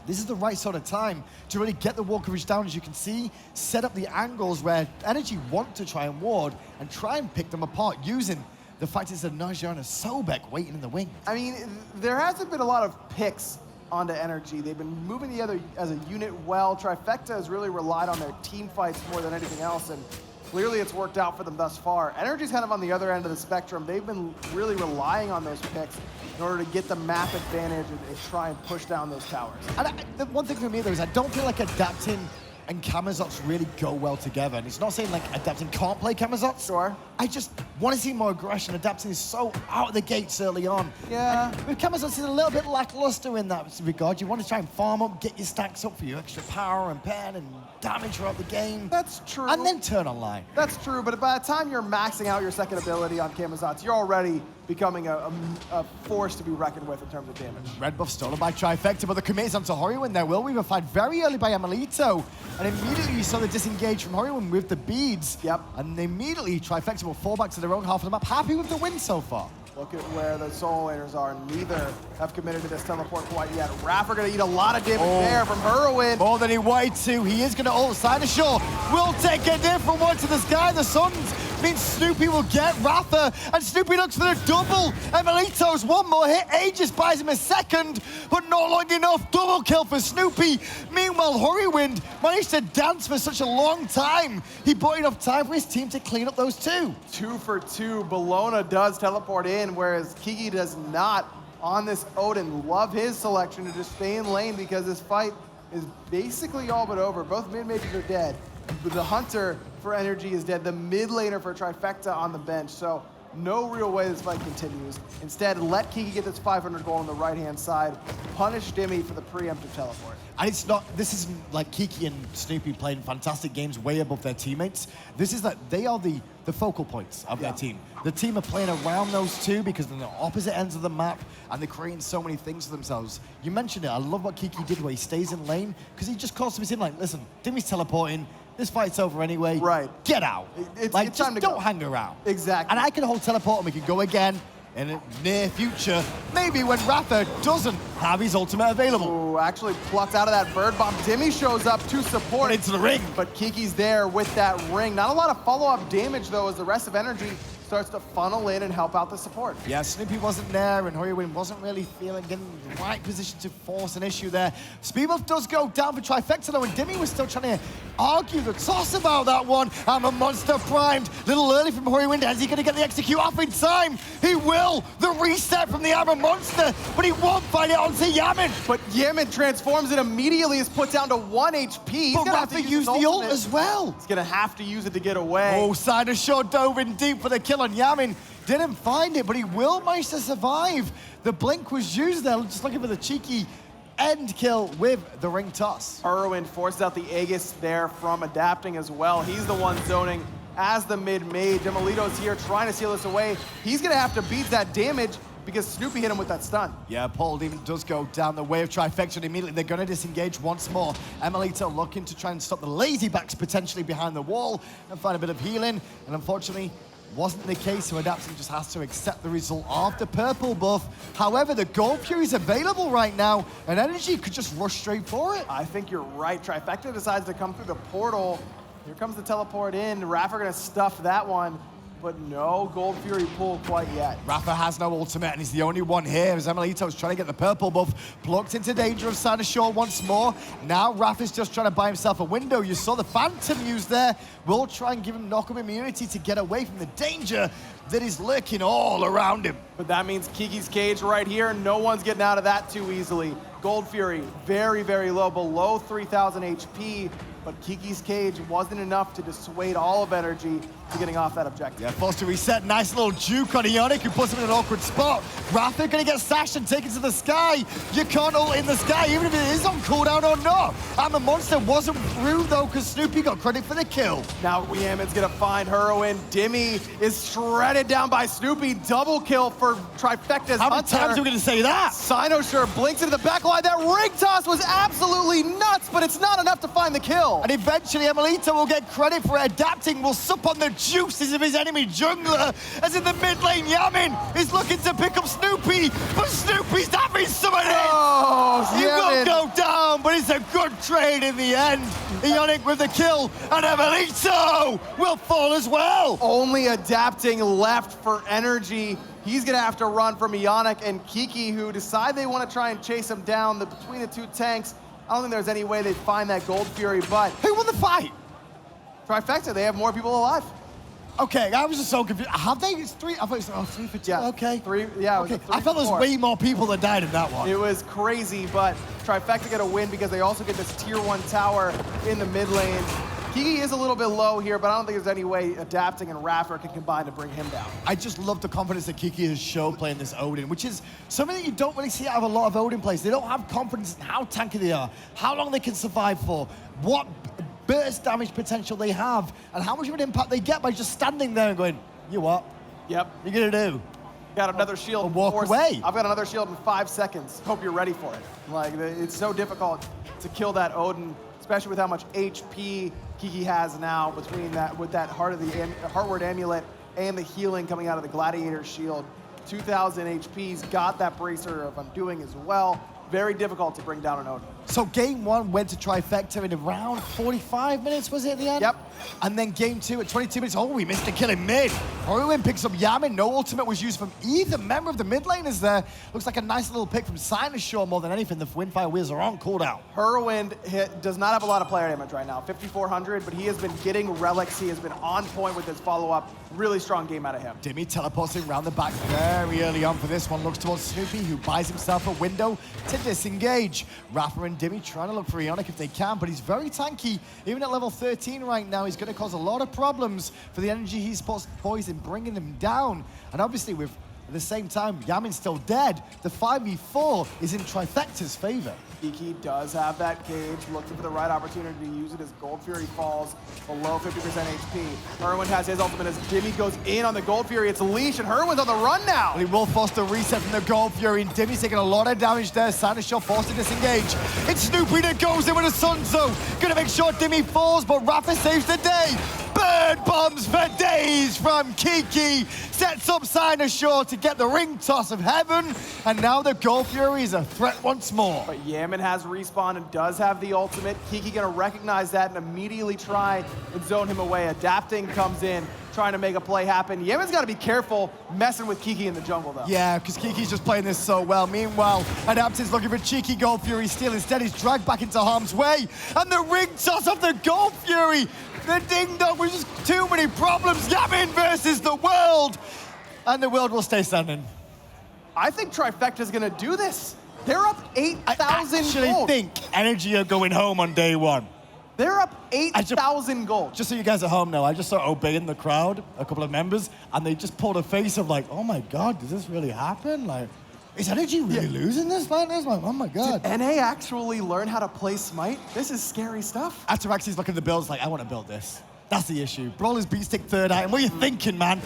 this is the right sort of time to really get the wall coverage down, as you can see, set up the angles where NRG want to try and ward and try and pick them apart using the fact it's a Naja and a Sobek waiting in the wing. I mean, there hasn't been a lot of picks onto NRG. They've been moving together as a unit well. Trifecta has really relied on their team fights more than anything else, and clearly it's worked out for them thus far. NRG's kind of on the other end of the spectrum. They've been really relying on those picks in order to get the map advantage and try and push down those towers. And the one thing for me, though, is I don't feel like Adapting and Camazotz really go well together. And it's not saying like Adapting can't play Camazotz. Sure. I just want to see more aggression. Adapting is so out of the gates early on. Yeah. And with Camazotz, it's a little bit lackluster in that regard. You want to try and farm up, get your stacks up for your extra power and pen and damage throughout the game. That's true. And then turn online. That's true, but by the time you're maxing out your second ability on Camazotz, you're already becoming a force to be reckoned with in terms of damage. Red buff stolen by Trifecta, but the commit is onto Hurriwind there. Will Weaver fired very early by emilitoo, and immediately you saw the disengage from Hurriwind with the beads. Yep. And immediately Trifecta will fall back to their own half of the map, happy with the win so far. Look at where the soul laners are. Neither have committed to this teleport quite yet. iRaffer gonna eat a lot of damage there from Hurriwind. More than he wanted to. He is gonna ult Cynosure. Will take a different one to the sky. The Suns means Snoopy will get Raffer, and Snoopy looks for the double. emilitoo's one more hit. Aegis buys him a second, but not long enough. Double kill for Snoopy. Meanwhile, Hurriwind managed to dance for such a long time. He bought enough time for his team to clean up those two. 2 for 2. Bellona does teleport in, whereas Kiki does not on this Odin. Love his selection to just stay in lane because this fight is basically all but over. Both mid-majors are dead. The Hunter for NRG is dead. The mid laner for Trifecta on the bench. So no real way this fight continues. Instead, let Kiki get this 500 gold on the right-hand side, punish Dimi for the preemptive teleport. And it's not, this isn't like Kiki and Snoopy playing fantastic games way above their teammates. This is that they are the focal points of their team. The team are playing around those two because they're on the opposite ends of the map and they're creating so many things for themselves. You mentioned it, I love what Kiki did where he stays in lane because he just calls to his team like, listen, Dimi's teleporting, this fight's over anyway. Right. Get out. It's like, time to don't go. hang around. Exactly. And I can hold teleport and we can go again in the near future, maybe when iRaffer doesn't have his ultimate available. Ooh, actually plucked out of that bird bomb. Dimi shows up to support. Into the ring. But Kiki's there with that ring. Not a lot of follow-up damage, though, as the rest of NRG starts to funnel in and help out the support. Yeah, Snoopy wasn't there, and Hurriwind wasn't really getting the right position to force an issue there. Speed buff does go down for Trifecta, though, and Dimi was still trying to argue the toss about that one. I'm a monster primed. Little early from Hurriwind. Is he going to get the execute off in time? He will. The reset from the Armor Monster, but he won't find it onto Yammyn. But Yammyn transforms it immediately, is put down to 1 HP. He's But gonna have iRaffer to used the ult as well. He's going to have to use it to get away. Oh, Cynosure dove in deep for the kill on Yammyn. Didn't find it, but he will manage to survive. The blink was used there, just looking for the cheeky end kill with the ring toss. Hurriwind forces out the Aegis there from adapting as well. He's the one zoning as the mid-mage. emilitoo's here trying to seal this away. He's going to have to beat that damage because Snoopy hit him with that stun. Yeah, Paul even does go down the way of Trifecta, and immediately they're going to disengage once more. emilitoo looking to try and stop the lazy backs potentially behind the wall and find a bit of healing, and unfortunately, wasn't the case, so Adapting just has to accept the result of the purple buff. However, the Gold Fury is available right now, and NRG could just rush straight for it. I think you're right. Trifecta decides to come through the portal. Here comes the teleport in. iRaffer gonna stuff that one, but no Gold Fury pull quite yet. iRaffer has no ultimate, and he's the only one here as emilitoo's trying to get the purple buff. Plucked into danger of Cynosure once more. Now iRaffer's just trying to buy himself a window. You saw the Phantom used there. We'll try and give him knock-him immunity to get away from the danger that is lurking all around him. But that means Kiki's cage right here. No one's getting out of that too easily. Gold Fury, very, very low, below 3,000 HP. But Kiki's cage wasn't enough to dissuade all of NRG to getting off that objective. Yeah, forced to reset. Nice little juke on Eonic, who puts him in an awkward spot. iRaffer gonna get sashed and taken to the sky. You can't ult in the sky, even if it is on cooldown or not. Armor Monster wasn't through, though, because Snoopy got credit for the kill. Now Yammyn's gonna find Hurriwind. Dimi is shredded down by Snoopy. Double kill for Trifecta's How many Hunter. times are we gonna say that? Cynosure blinks into the back line. That ring toss was absolutely nuts, but it's not enough to find the kill. And eventually emilitoo will get credit for Adapting, will sup on the juices of his enemy jungler, as in the mid lane Yammyn is looking to pick up Snoopy, but Snoopy's having some of it! Oh, He will Yammyn. go down, but it's a good trade in the end. Eonic with the kill, and emilitoo will fall as well! Only Adapting left for NRG. He's gonna have to run from Eonic and Kiki, who decide they want to try and chase him down. Between the two tanks, I don't think there's any way they'd find that Gold Fury, but Who won the fight? Trifecta, they have more people alive. Okay, I was just so confused. Have they? It's three? I thought it was 3 for 2. Yeah, Okay. Three, yeah, it was Okay. a 3 I thought there was for 4. way more people that died in that one. It was crazy, but Trifecta get a win because they also get this tier 1 tower in the mid lane. Kiki is a little bit low here, but I don't think there's any way Adapting and iRaffer can combine to bring him down. I just love the confidence that Kiki has shown playing this Odin, which is something that you don't really see out of a lot of Odin players. They don't have confidence in how tanky they are, how long they can survive for, what burst damage potential they have, and how much of an impact they get by just standing there and going, you what? Yep. You gonna do? Got another shield. Or walk away. I've got another shield in 5 seconds. Hope you're ready for it. Like, it's so difficult to kill that Odin, especially with how much HP Kiki has now between that, with that Heartward Amulet and the healing coming out of the Gladiator shield. 2,000 HP's got that Bracer of Undoing as well. Very difficult to bring down an Odin. So game 1 went to Trifecta in around 45 minutes, was it at the end? Yep. And then game 2 at 22 minutes, oh, we missed a kill in mid. Hurriwind picks up Yammyn, no ultimate was used from either member of the mid laners there. Looks like a nice little pick from Cynosure more than anything. The Windfire wheels are on cooldown. Hurriwind does not have a lot of player damage right now, 5,400, but he has been getting relics. He has been on point with his follow-up. Really strong game out of him. Dimi teleporting around the back very early on for this one. Looks towards Snoopy, who buys himself a window to to disengage. iRaffer and Dimi trying to look for Eonic if they can, but he's very tanky. Even at level 13 right now, he's going to cause a lot of problems for the NRG Esports boys in bringing them down. And obviously, with at the same time, Yammyn's still dead. The 5v4 is in Trifecta's favor. Kiki does have that cage, looking for the right opportunity to use it as Gold Fury falls below 50% HP. Hurriwind has his ultimate as Dimi goes in on the Gold Fury. It's leash, and Hurriwind's on the run now. Well, he will force the reset from the Gold Fury, and Dimi's taking a lot of damage there. Cynosure forced to disengage. It's Snoopy that goes in with a Sunzo. Gonna make sure Dimi falls, but iRaffer saves the day. Bird bombs for days from Kiki. Sets up Cynosure to get the ring toss of heaven. And now the Gold Fury is a threat once more. But Yammyn has respawn and does have the ultimate. Kiki gonna recognize that and immediately try and zone him away. Adapting comes in, trying to make a play happen. Yammyn's gotta be careful messing with Kiki in the jungle though. Yeah, because Kiki's just playing this so well. Meanwhile, Adapting's looking for cheeky Gold Fury steal. Instead, he's dragged back into harm's way. And the ring toss of the Gold Fury. The ding-dong was just too many problems. Yammyn versus the world. And the world will stay standing. I think Trifecta's gonna do this. They're up 8,000 I actually gold. think NRG are going home on day one. They're up 8,000 gold. Just so you guys at home know, I just saw Obey in the crowd, a couple of members, and they just pulled a face of like, oh my God, does this really happen? Like, is NRG really losing this fight? It's like, oh my God. Did NA actually learn how to play Smite? This is scary stuff. After Axi's looking at the builds, like, I want to build this. That's the issue. Brawler's beat stick third item. What are you thinking, man?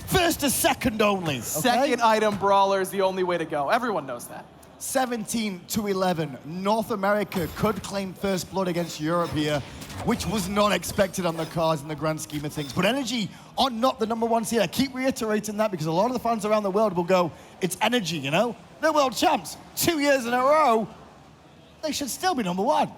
First to second only. Okay? Second item Brawler is the only way to go. Everyone knows that. 17-11. North America could claim first blood against Europe here, which was not expected on the cards in the grand scheme of things. But NRG are not the #1 seed. I keep reiterating that because a lot of the fans around the world will go, it's NRG, you know? They're world champs 2 years in a row. They should still be #1.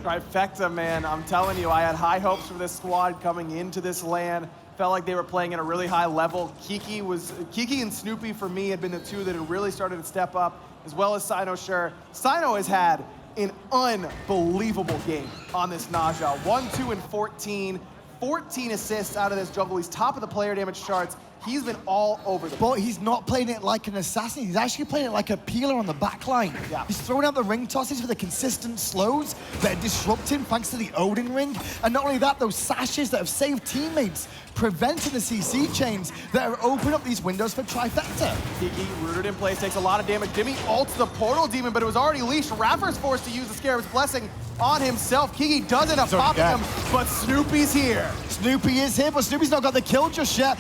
Trifecta, man, I'm telling you, I had high hopes for this squad coming into this LAN. Felt like they were playing at a really high level. Kiki and Snoopy, for me, had been the two that had really started to step up, as well as Cynosure. Cyno has had an unbelievable game on this Naja. 1, 2, and 14. 14 assists out of this jungle. He's top of the player damage charts. He's been all over the place. But he's not playing it like an assassin. He's actually playing it like a peeler on the back line. Yeah. He's throwing out the ring tosses for the consistent slows that are disrupting thanks to the Odin ring. And not only that, those sashes that have saved teammates, preventing the CC chains that are opening up these windows for Trifecta. Kiki, rooted in place, takes a lot of damage. Dimi ults the portal demon, but it was already leashed. iRaffer's forced to use the Scarab's Blessing on himself. Kiki does end up popping him, but Snoopy's here. Snoopy is here, but Snoopy's not got the kill just yet.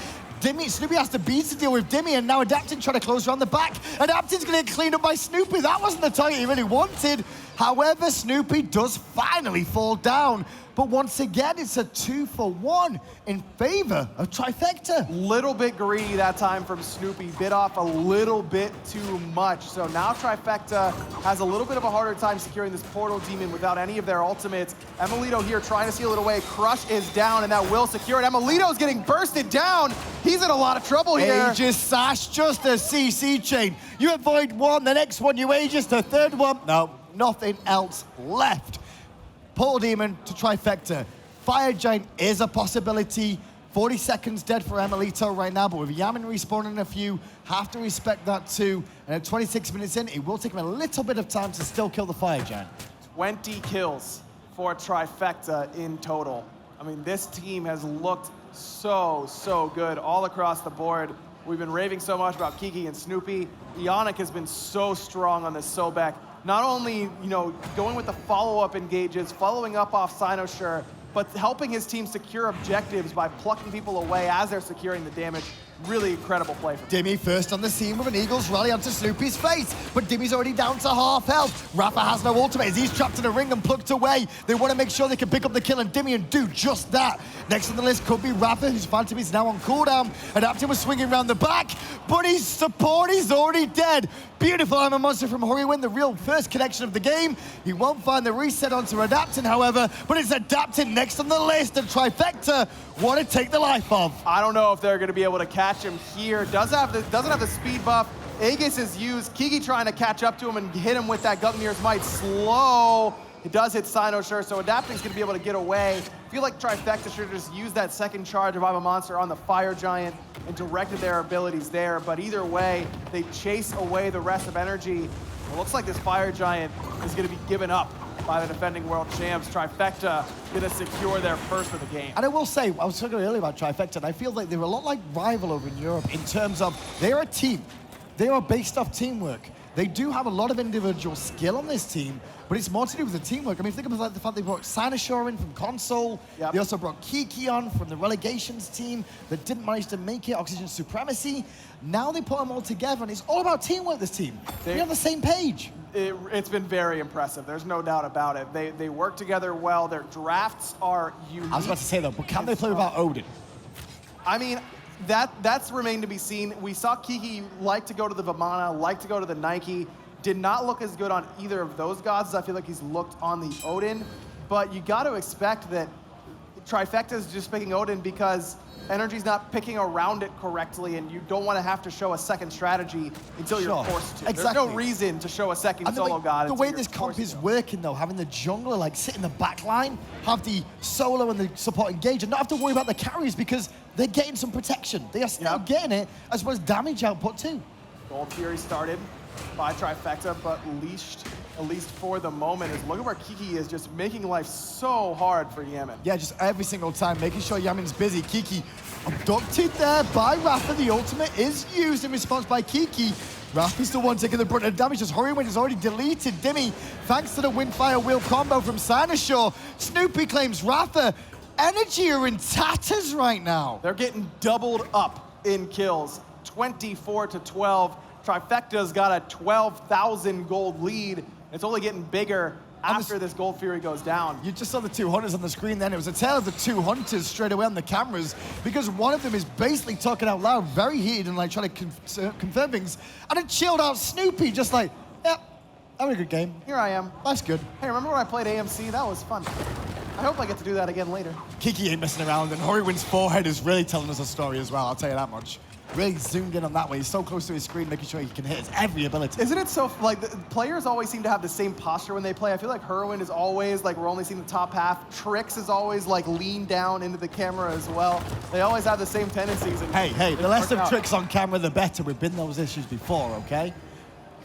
Snoopy has the beats to deal with Dimi, and now Adapting trying to close around the back. Adapting's gonna get cleaned up by Snoopy. That wasn't the target he really wanted. However, Snoopy does finally fall down. But once again, it's a 2-for-1 in favor of Trifecta. Little bit greedy that time from Snoopy. Bit off a little bit too much. So now Trifecta has a little bit of a harder time securing this portal demon without any of their ultimates. emilitoo here trying to steal it away. Crush is down, and that will secure it. emilitoo's getting bursted down. He's in a lot of trouble here. Aegis Sash, just a CC chain. You avoid one, the next one you Aegis, the third one. No, nothing else left. Portal Demon to Trifecta. Fire Giant is a possibility. 40 seconds dead for emilitoo right now, but with Yammyn respawning a few, have to respect that too. And at 26 minutes in, it will take him a little bit of time to still kill the Fire Giant. 20 kills for Trifecta in total. I mean, this team has looked so good all across the board. We've been raving so much about Kiki and Snoopy. Eonic has been so strong on this Sobek. Not only, going with the follow-up engages, following up off Cynosure, but helping his team secure objectives by plucking people away as they're securing the damage. Really incredible play from Dimi first on the scene with an Eagles rally onto Snoopy's face, but Dimi's already down to half health. iRaffer has no ultimate as he's trapped in a ring and plucked away. They want to make sure they can pick up the kill, and Dimi and do just that. Next on the list could be iRaffer, whose Phantom is now on cooldown. Adapting was swinging around the back, but his support is already dead. Beautiful I'm a Monster from Hurriwind, the real first connection of the game. He won't find the reset onto Adapting, however, but it's Adapting next on the list, and Trifecta want to take the life of. I don't know if they're going to be able to catch him here. Doesn't have the speed buff. Aegis is used. Kiki trying to catch up to him and hit him with that Gutmir's Might. Slow. It does hit Cynosure, so Adapting's going to be able to get away. I feel like Trifecta should have just used that second charge of I'm a Monster on the Fire Giant and directed their abilities there. But either way, they chase away the rest of NRG. It looks like this Fire Giant is going to be given up by the defending world champs. Trifecta going to secure their first of the game. And I will say, I was talking earlier about Trifecta, and I feel like they're a lot like Rival over in Europe in terms of they're a team. They are based off teamwork. They do have a lot of individual skill on this team, but it's more to do with the teamwork. I mean, think about the fact they brought Cynosure in from console. Yep. They also brought Kiki on from the relegations team that didn't manage to make it, Oxygen Supremacy. Now they put them all together, and it's all about teamwork, this team. They're on the same page. It's been very impressive. There's no doubt about it. They work together well. Their drafts are unique. I was about to say, though, but can they play without Odin? I mean, that's remained to be seen. We saw Kiki like to go to the Bellona, like to go to the Nike. Did not look as good on either of those gods as I feel like he's looked on the Odin. But you got to expect that Trifecta is just picking Odin because NRG's not picking around it correctly, and you don't want to have to show a second strategy until you're forced to. Exactly. There's no reason to show a second solo god. The way this comp is working, though, having the jungler like sit in the back line, have the solo and the support engage, and not have to worry about the carries because they're getting some protection. They are still getting it, as well as damage output too. Gold Fury started by Trifecta, but leashed, at least for the moment, is look at where Kiki is just making life so hard for Yammyn. Yeah, just every single time, making sure Yammyn's busy. Kiki abducted there by iRaffer. The ultimate is used in response by Kiki. Raffer's the one taking the brunt of damage as Hurriwind has already deleted Dimi, thanks to the Windfire Wheel combo from Cynosure. Snoopy claims Raffer. NRG are in tatters right now. They're getting doubled up in kills, 24-12. Trifecta's got a 12,000 gold lead. It's only getting bigger after this Gold Fury goes down. You just saw the two hunters on the screen then. It was a tale of the two hunters straight away on the cameras because one of them is basically talking out loud, very heated and like trying to confirm things. And a chilled out Snoopy just like, yeah, having a good game. Here I am. That's good. Hey, remember when I played AMC? That was fun. I hope I get to do that again later. Kiki ain't messing around, and Hurriwind's forehead is really telling us a story as well, I'll tell you that much. Really zoomed in on that way. He's so close to his screen, making sure he can hit his every ability. Isn't it so, like, the players always seem to have the same posture when they play. I feel like Hurriwind is always, like, we're only seeing the top half. Trix is always, like, lean down into the camera as well. They always have the same tendencies. And hey, the less of Trix on camera, the better. We've been those issues before, okay?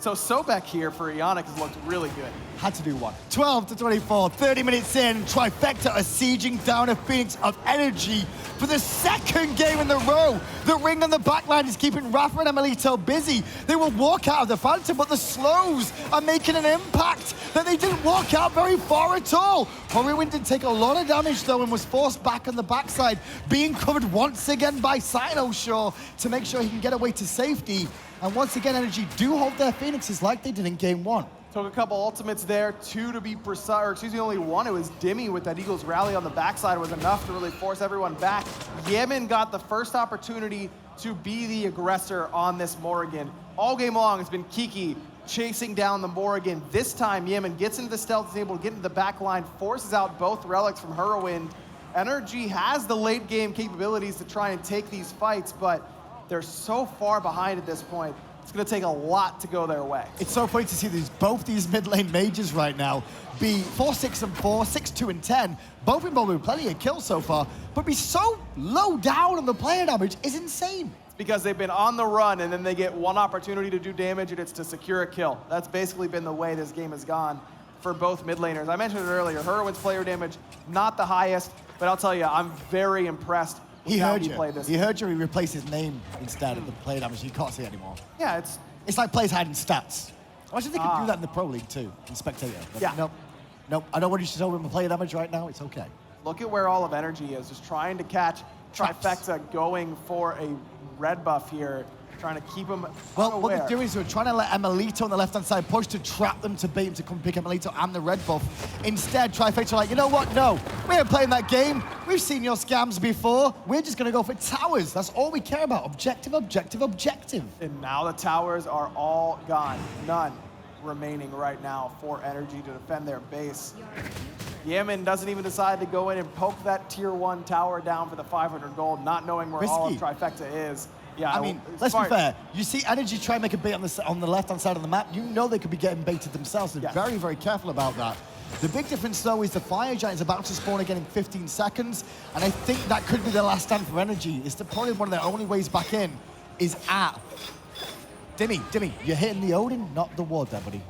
So Sobek here for Eonic has looked really good. Had to do one. 12-24, 30 minutes in, Trifecta are sieging down a Phoenix of NRG for the second game in a row. The ring on the backline is keeping iRaffer and emilitoo busy. They will walk out of the Phantom, but the slows are making an impact that they didn't walk out very far at all. Hurriwind did take a lot of damage though and was forced back on the backside, being covered once again by Cynosure to make sure he can get away to safety. And once again, NRG do hold their Phoenixes like they did in game one. Took a couple ultimates there, two to be precise, or excuse me, only one. It was Dimi with that Eagles rally on the backside was enough to really force everyone back. Yammyn got the first opportunity to be the aggressor on this Morrigan. All game long, it's been Kiki chasing down the Morrigan. This time, Yammyn gets into the stealth, is able to get into the back line, forces out both relics from Hurriwind. NRG has the late game capabilities to try and take these fights, but they're so far behind at this point. It's going to take a lot to go their way. It's so funny to see both these mid lane mages right now be 4-6-4, 6-2-10, both involved with plenty of kills so far, but be so low down on the player damage is insane. It's because they've been on the run and then they get one opportunity to do damage and it's to secure a kill. That's basically been the way this game has gone for both mid laners. I mentioned it earlier, Hurriwind's player damage, not the highest, but I'll tell you, I'm very impressed. He heard you. Played this. He heard you. He replaced his name instead of the play damage. You can't see it anymore. Yeah, it's like players hiding stats. I should think they can do that in the Pro League too, in Spectator. But yeah. Nope. I don't want you to show him the player damage right now. It's okay. Look at where all of NRG is, just trying to catch Trifecta going for a red buff here, trying to keep him Well, what they're doing is they're trying to let emilitoo on the left-hand side push to trap them to bait him to come pick emilitoo and the red buff. Instead, Trifecta are like, you know what? No, we ain't playing that game. We've seen your scams before. We're just going to go for towers. That's all we care about. Objective, objective, objective. And now the towers are all gone. None remaining right now for NRG to defend their base. Yammyn doesn't even decide to go in and poke that tier 1 tower down for the 500 gold, not knowing where all of Trifecta is. Yeah, I mean, let's be fair. You see NRG try and make a bait on the left-hand side of the map. You know they could be getting baited themselves. They're very, very careful about that. The big difference, though, is the Fire Giant is about to spawn again in 15 seconds, and I think that could be the last stand for NRG. It's probably one of their only ways back in is at. Dimi, you're hitting the Odin, not the ward there, buddy.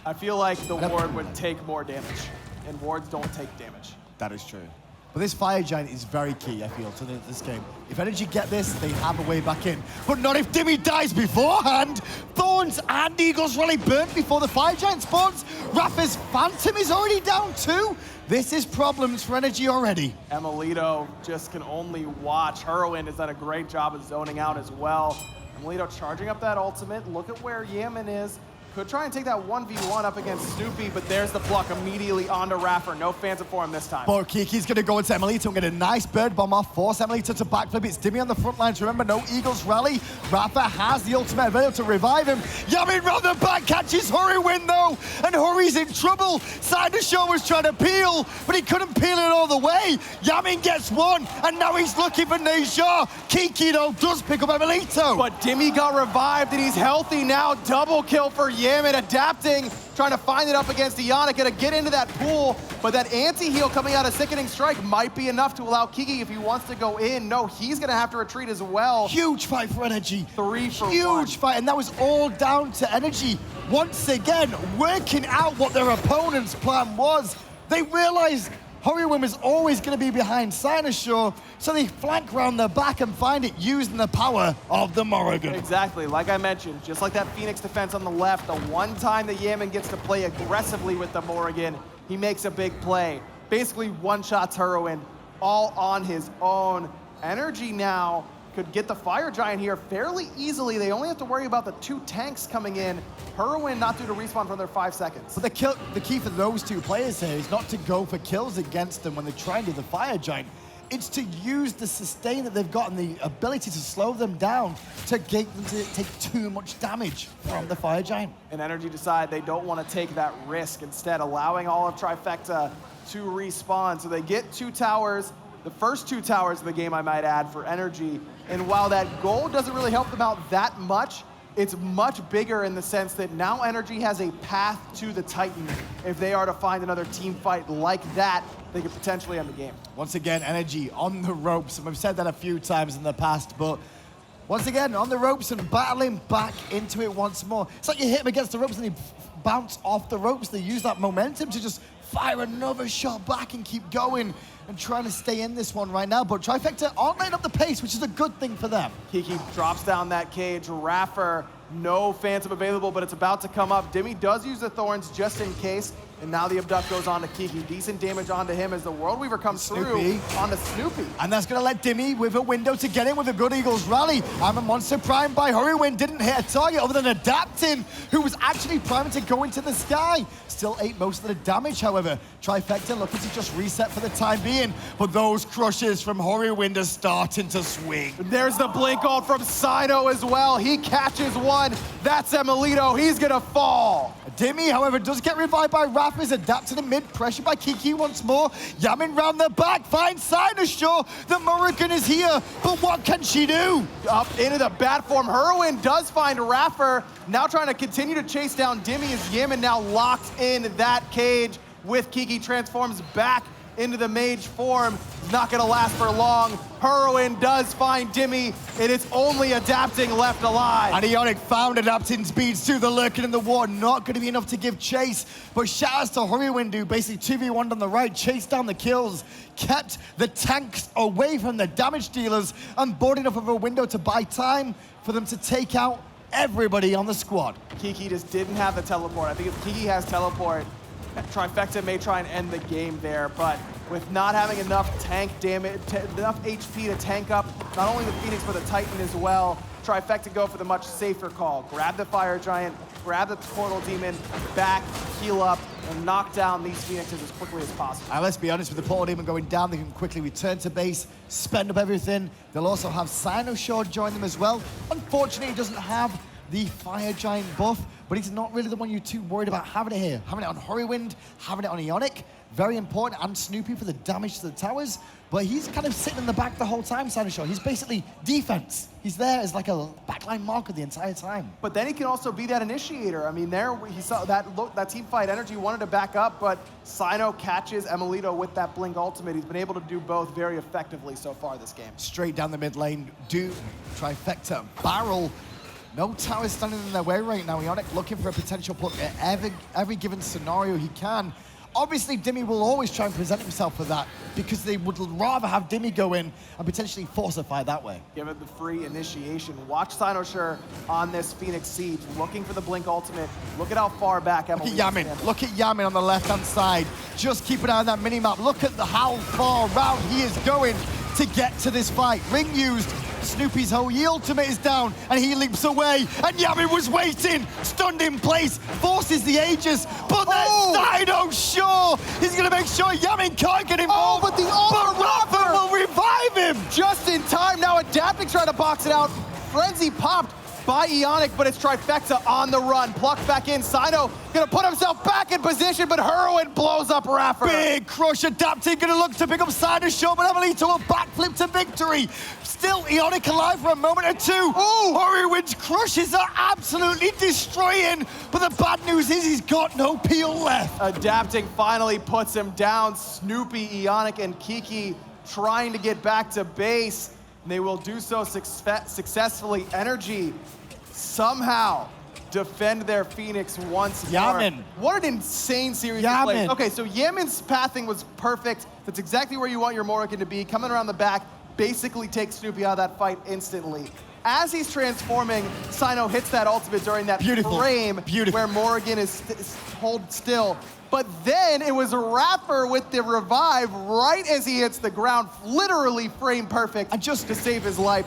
I feel like the ward would take more damage, and wards don't take damage. That is true. But this Fire Giant is very key, I feel, to this game. If Energy get this, they have a way back in. But not if Dimi dies beforehand. Thorns and Eagles Rally burnt before the Fire Giant spawns. iRaffer's Phantom is already down too. This is problems for Energy already. emilitoo just can only watch. Hurriwind has done a great job of zoning out as well. emilitoo charging up that ultimate. Look at where Yammyn is. Could try and take that 1v1 up against Snoopy, but there's the block immediately onto iRaffer. No Phantom for him this time. But Kiki's going to go into emilitoo and get a nice bird bomb off, force emilitoo to backflip. It's Dimi on the front lines. Remember, no Eagles Rally. iRaffer has the ultimate available to revive him. Yammyn round the back, catches Hurriwind though, and Hurry's in trouble. Cynosure was trying to peel, but he couldn't peel it all the way. Yammyn gets one, and now he's looking for Neith. Kiki though does pick up emilitoo. But Dimi got revived, and he's healthy now. Double kill for Yammyn, adapting, trying to find it up against Eonic, gonna get into that pool, but that anti-heal coming out of Sickening Strike might be enough to allow Kiki, if he wants to go in. No, he's gonna have to retreat as well. Huge fight for Energy. 3 for 1. Huge fight, and that was all down to Energy once again working out what their opponent's plan was. They realized Hurriwind was always going to be behind Cynosure, so they flank around the back and find it using the power of the Morrigan. Exactly, like I mentioned, just like that Phoenix defense on the left, the one time that Yammyn gets to play aggressively with the Morrigan, he makes a big play. Basically one-shots Hurriwind all on his own. Energy now could get the Fire Giant here fairly easily. They only have to worry about the 2 tanks coming in. Hurriwind not due to respawn for another 5 seconds. But the key for those 2 players here is not to go for kills against them when they try and do the Fire Giant. It's to use the sustain that they've got and the ability to slow them down to get them to take too much damage from the Fire Giant. And Energy decide they don't want to take that risk, instead allowing all of Trifecta to respawn. So they get 2 towers, the first 2 towers of the game, I might add, for Energy. And while that goal doesn't really help them out that much, it's much bigger in the sense that now Energy has a path to the Titan. If they are to find another team fight like that, they could potentially end the game. Once again, Energy on the ropes, and we've said that a few times in the past, but once again, on the ropes and battling back into it once more. It's like you hit him against the ropes and they bounce off the ropes. They use that momentum to just fire another shot back and keep going and trying to stay in this one right now. But Trifecta aren't letting up the pace, which is a good thing for them. Kiki drops down that cage. iRaffer, no Phantom available, but it's about to come up. Dimi does use the Thorns just in case. And now the Abduct goes on to Kiki. Decent damage onto him as the World Weaver comes through onto Snoopy. And that's going to let Dimi with a window to get in with a good Eagles Rally. I'm a monster primed by Hurriwind. Didn't hit a target other than adapting, who was actually priming to go into the sky. Still ate most of the damage, however. Trifecta looking to just reset for the time being. But those crushes from Hurriwind are starting to swing. There's the blink ult from Cyno as well. He catches one. That's emilitoo. He's going to fall. Dimi, however, does get revived by iRaffer. Is adapted in mid, pressure by Kiki once more. Yammyn round the back, finds Cynosure. The Morrigan is here, but what can she do? Up into the bat form. Hurriwind does find iRaffer. Now trying to continue to chase down Dimi as Yammyn now locked in that cage with Kiki. Transforms back into the mage form. Not gonna last for long. Hurriwind does find Dimi, and it's only adapting left alive. And Eonic found adapting speeds to the lurking in the water. Not gonna be enough to give chase, but shout outs to Hurriwind, who basically 2v1'd on the right, chased down the kills, kept the tanks away from the damage dealers, and bought enough of a window to buy time for them to take out everybody on the squad. Kiki just didn't have the teleport. I think if Kiki has teleport, Trifecta may try and end the game there, but with not having enough tank damage, enough HP to tank up not only the Phoenix but the Titan as well, Trifecta go for the much safer call. Grab the Fire Giant, grab the Portal Demon, back, heal up, and knock down these Phoenixes as quickly as possible. And let's be honest, with the Portal Demon going down, they can quickly return to base, spend up everything. They'll also have Cynosure join them as well. Unfortunately, he doesn't have the Fire Giant buff, but he's not really the one you're too worried about having it here. Having it on Hurriwind, having it on Eonic, very important, and Snoopy for the damage to the towers, but he's kind of sitting in the back the whole time, Cynosure. He's basically defense. He's there as like a backline marker the entire time. But then he can also be that initiator. I mean, there he saw that team fight. Energy wanted to back up, but Cyno catches emilitoo with that blink ultimate. He's been able to do both very effectively so far this game. Straight down the mid lane, do Trifecta barrel No towers standing in their way right now. Eonic looking for a potential push at every given scenario he can. Obviously, Dimi will always try and present himself for that because they would rather have Dimi go in and potentially force a fight that way. Give it the free initiation. Watch Cynosure on this Phoenix Siege, looking for the Blink ultimate. Look at how far back Look at Yammyn. Look at Yammyn on the left-hand side. Just keep an eye on that mini-map. Look at how far around he is going to get to this fight. Ring used. Snoopy's whole ultimate is down, and he leaps away, and Yammyn was waiting, stunned in place, forces the Aegis, but then Cynosure is going to make sure Yammyn can't get involved, but the iRaffer will revive him! Just in time, now Adapting trying to box it out. Frenzy popped by Eonic, but it's Trifecta on the run. Plucked back in, Cyno gonna put himself back in position, but Hurriwind blows up Raffer. Big crush, Adapting gonna look to pick up Cynosure, but emilitoo a backflip to victory. Still Eonic alive for a moment or two. Ooh! Hurriwind's crushes are absolutely destroying, but the bad news is he's got no peel left. Adapting finally puts him down. Snoopy, Eonic, and Kiki trying to get back to base. They will do so successfully. NRG somehow defend their Phoenix once more. Yammyn. What an insane series of plays. Okay, so Yammyn's pathing was perfect. That's exactly where you want your Morrigan to be. Coming around the back, basically takes Snoopy out of that fight instantly. As he's transforming, Cyno hits that ultimate during that frame where Morrigan is hold still. But then it was Raffer with the revive right as he hits the ground, literally frame perfect, and just to save his life.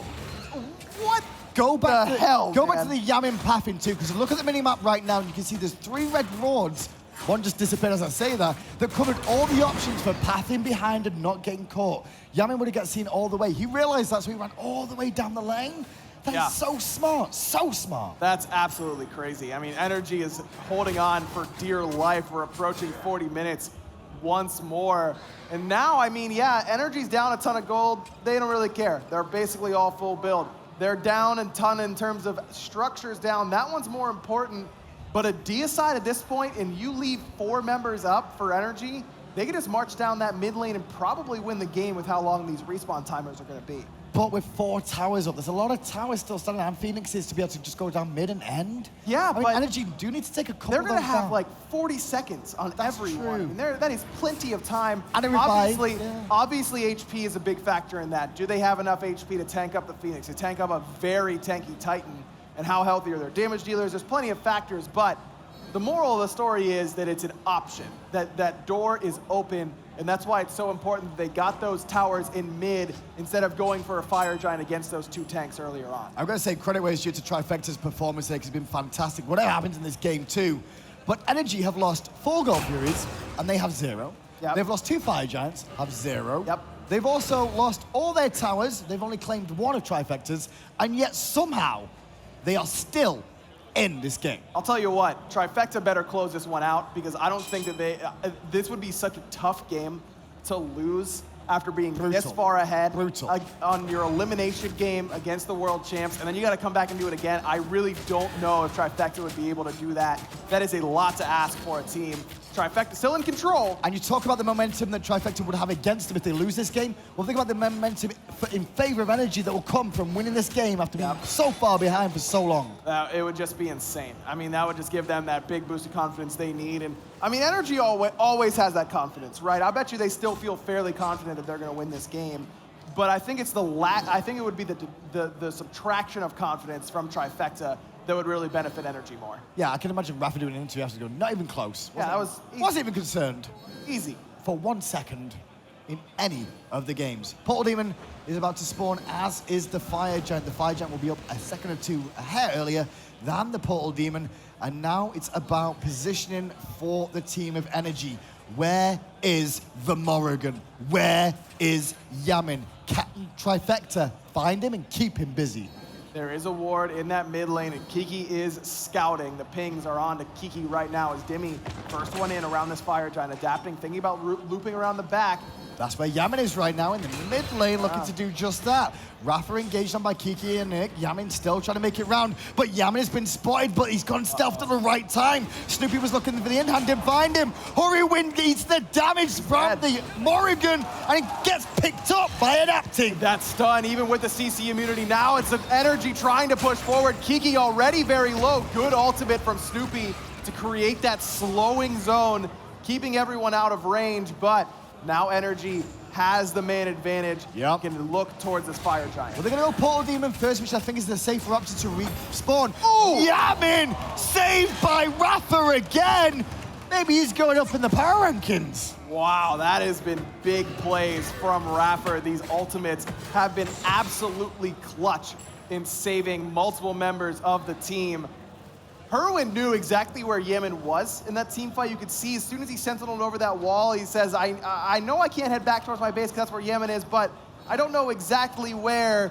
What Go back the to, hell, Go man? back to the Yammyn pathing too, because look at the minimap right now, and you can see there's 3 red wards. One just disappeared as I say that covered all the options for pathing behind and not getting caught. Yammyn would have got seen all the way. He realized that, so he ran all the way down the lane. That is so smart, so smart. That's absolutely crazy. I mean, NRG is holding on for dear life. We're approaching 40 minutes once more. And now, I mean, yeah, NRG's down a ton of gold. They don't really care. They're basically all full build. They're down a ton in terms of structures down. That one's more important. But a deicide at this point, and you leave 4 members up for NRG, they can just march down that mid lane and probably win the game with how long these respawn timers are going to be. But with 4 towers up, there's a lot of towers still standing and Phoenixes to be able to just go down mid and end. Yeah, I mean, but NRG do need to take a couple. They're going to have down. like 40 seconds on everyone. I mean, that is plenty of time. And obviously, obviously, HP is a big factor in that. Do they have enough HP to tank up the Phoenix, to tank up a very tanky Titan? And how healthy are their damage dealers? There's plenty of factors, but the moral of the story is that it's an option. That door is open. And that's why it's so important that they got those towers in mid instead of going for a fire giant against those 2 tanks earlier on. I'm going to say credit where it's due to Trifecta's performance there, because it's been fantastic. Whatever happens in this game too. But NRG have lost 4 Gold Furies, and they have 0. Yep. They've lost 2 Fire Giants, have 0. Yep. They've also lost all their towers. They've only claimed 1 of Trifecta's, and yet somehow they are still in this game. I'll tell you what, Trifecta better close this one out, because I don't think that this would be such a tough game to lose after being this far ahead on your elimination game against the world champs, and then you got to come back and do it again. I really don't know if Trifecta would be able to do that. That is a lot to ask for a team. Trifecta still in control. And you talk about the momentum that Trifecta would have against them if they lose this game. Well, think about the momentum in favor of NRG that will come from winning this game after being so far behind for so long. It would just be insane. I mean, that would just give them that big boost of confidence they need. And I mean, NRG always has that confidence, right? I bet you they still feel fairly confident that they're going to win this game. But I think it's I think it would be the subtraction of confidence from Trifecta that would really benefit NRG more. Yeah, I can imagine Rafa doing an interview after going, not even close. Wasn't even concerned. Easy. For 1 second in any of the games. Portal Demon is about to spawn, as is the Fire Giant. The Fire Giant will be up a second or 2 a hair earlier than the Portal Demon. And now it's about positioning for the team of NRG. Where is the Morrigan? Where is Yammyn? Captain Trifecta, find him and keep him busy. There is a ward in that mid lane, and Kiki is scouting. The pings are on to Kiki right now as Dimi, first one in around this Fire Giant, adapting, thinking about looping around the back. That's where Yammyn is right now in the mid lane, looking to do just that. iRaffer engaged on by Kiki and Nick. Yammyn still trying to make it round, but Yammyn has been spotted, but he's gone stealth at the right time. Snoopy was looking for the in-hand, didn't find him. Hurriwind eats the damage from the Morrigan, and he gets picked up by adapting. That stun, even with the CC immunity. Now it's an energy trying to push forward. Kiki already very low. Good ultimate from Snoopy to create that slowing zone, keeping everyone out of range, but now Energy has the man advantage. Yep. Can look towards this fire giant. Well, they're going to go Portal Demon first, which I think is the safer option to respawn. Oh, Yammyn saved by iRaffer again. Maybe he's going up in the power rankings. Wow, that has been big plays from iRaffer. These ultimates have been absolutely clutch in saving multiple members of the team. Hurriwind knew exactly where Yammyn was in that team fight. You could see as soon as he sentineled over that wall, he says, I know I can't head back towards my base because that's where Yammyn is, but I don't know exactly where.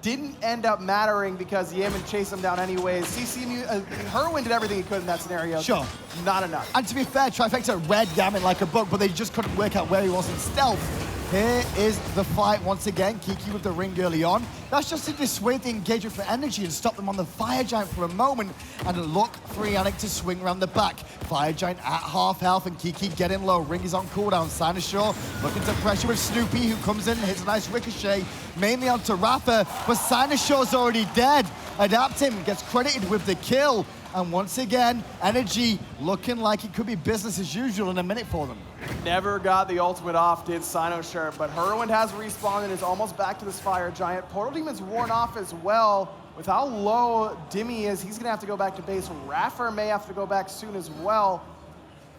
Didn't end up mattering because Yammyn chased him down anyways. Hurriwind did everything he could in that scenario. Sure. Not enough. And to be fair, Trifecta read Yammyn like a book, but they just couldn't work out where he was in stealth. Here is the fight once again. Kiki with the ring early on. That's just to dissuade the engagement for Energy and stop them on the Fire Giant for a moment and look for Eonic to swing around the back. Fire Giant at half health and Kiki getting low. Ring is on cooldown. Cynosure looking to pressure with Snoopy, who comes in and hits a nice ricochet, mainly onto iRaffer, but Cynosure's already dead. Adapting gets credited with the kill. And once again, Energy looking like it could be business as usual in a minute for them. Never got the ultimate off, did Cynosure, but Hurriwind has respawned and is almost back to this Fire Giant. Portal Demon's worn off as well. With how low Dimi is, he's gonna have to go back to base. iRaffer may have to go back soon as well.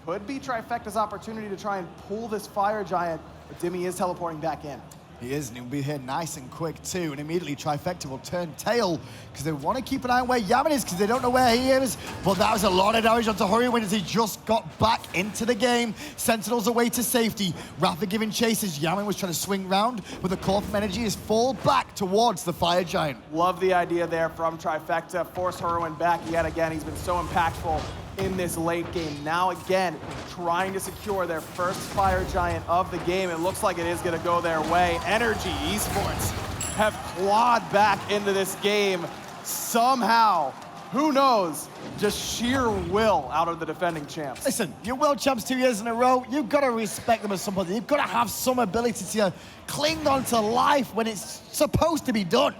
Could be Trifecta's opportunity to try and pull this Fire Giant, but Dimi is teleporting back in. He is, and he'll be here nice and quick too, and immediately Trifecta will turn tail because they want to keep an eye on where Yammyn is because they don't know where he is, but that was a lot of damage onto Hurriwind as he just got back into the game. Sentinels away to safety. iRaffer giving chases. Yammyn was trying to swing round, but the call from Energy is fall back towards the Fire Giant. Love the idea there from Trifecta. Force Hurriwind back yet again. He's been so impactful in this late game. Now again, trying to secure their first Fire Giant of the game. It looks like it is gonna go their way. NRG Esports have clawed back into this game somehow. Who knows? Just sheer will out of the defending champs. Listen, you're world champs 2 years in a row. You've got to respect them as somebody. You've got to have some ability to cling on to life when it's supposed to be done.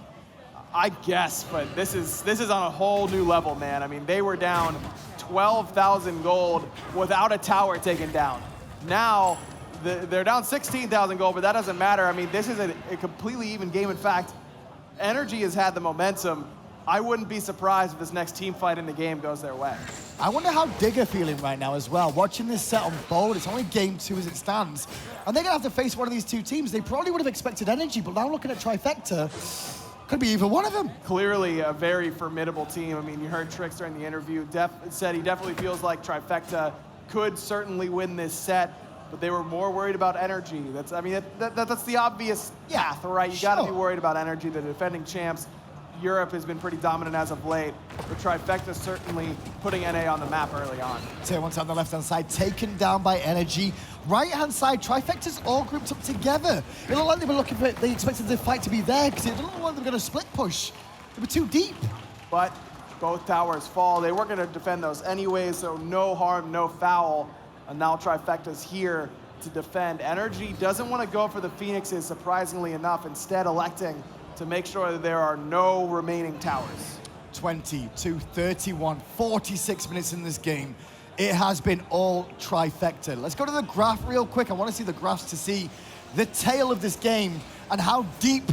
I guess, but this is on a whole new level, man. I mean, they were down 12,000 gold without a tower taken down. Now, they're down 16,000 gold, but that doesn't matter. I mean, this is a completely even game. In fact, Energy has had the momentum. I wouldn't be surprised if this next team fight in the game goes their way. I wonder how Dig are feeling right now as well. Watching this set unfold, it's only game 2 as it stands. And they're going to have to face one of these two teams. They probably would have expected Energy, but now looking at Trifecta, could be either one of them. Clearly a very formidable team. I mean, you heard Trix during the interview. Said he definitely feels like Trifecta could certainly win this set, but they were more worried about Energy. That's the obvious path, right? You got to be worried about Energy, the defending champs. Europe has been pretty dominant as of late, but Trifecta certainly putting NA on the map early on. So once on the left-hand side, taken down by Energy. Right-hand side, Trifecta's all grouped up together. It looked like they were looking for, they expected the fight to be there because they didn't know whether they were going to split push. They were too deep. But both towers fall. They weren't going to defend those anyways, so no harm, no foul. And now Trifecta's here to defend. Energy doesn't want to go for the Phoenixes, surprisingly enough, instead electing to make sure that there are no remaining towers. 20 to 31, 46 minutes in this game. It has been all Trifecta. Let's go to the graph real quick. I want to see the graphs to see the tail of this game and how deep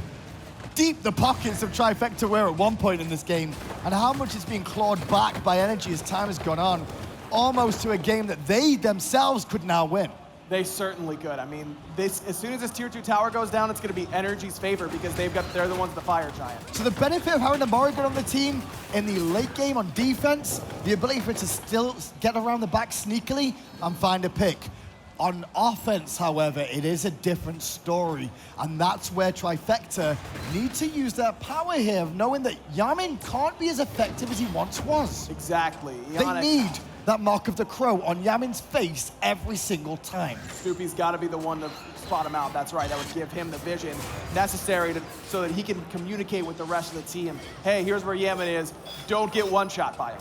the pockets of Trifecta were at one point in this game and how much is being clawed back by Energy as time has gone on, almost to a game that they themselves could now win. They certainly could. I mean, as soon as this tier 2 tower goes down, it's going to be Energy's favor because they're the ones with the Fire Giant. So the benefit of having a Morrigan on the team in the late game on defense, the ability for it to still get around the back sneakily and find a pick. On offense, however, it is a different story, and that's where Trifecta need to use their power here, of knowing that Yammyn can't be as effective as he once was. Exactly. They need that mark of the crow on Yammyn's face every single time. Snoopy's got to be the one to spot him out. That's right. That would give him the vision necessary so that he can communicate with the rest of the team. Hey, here's where Yammyn is. Don't get one shot by him.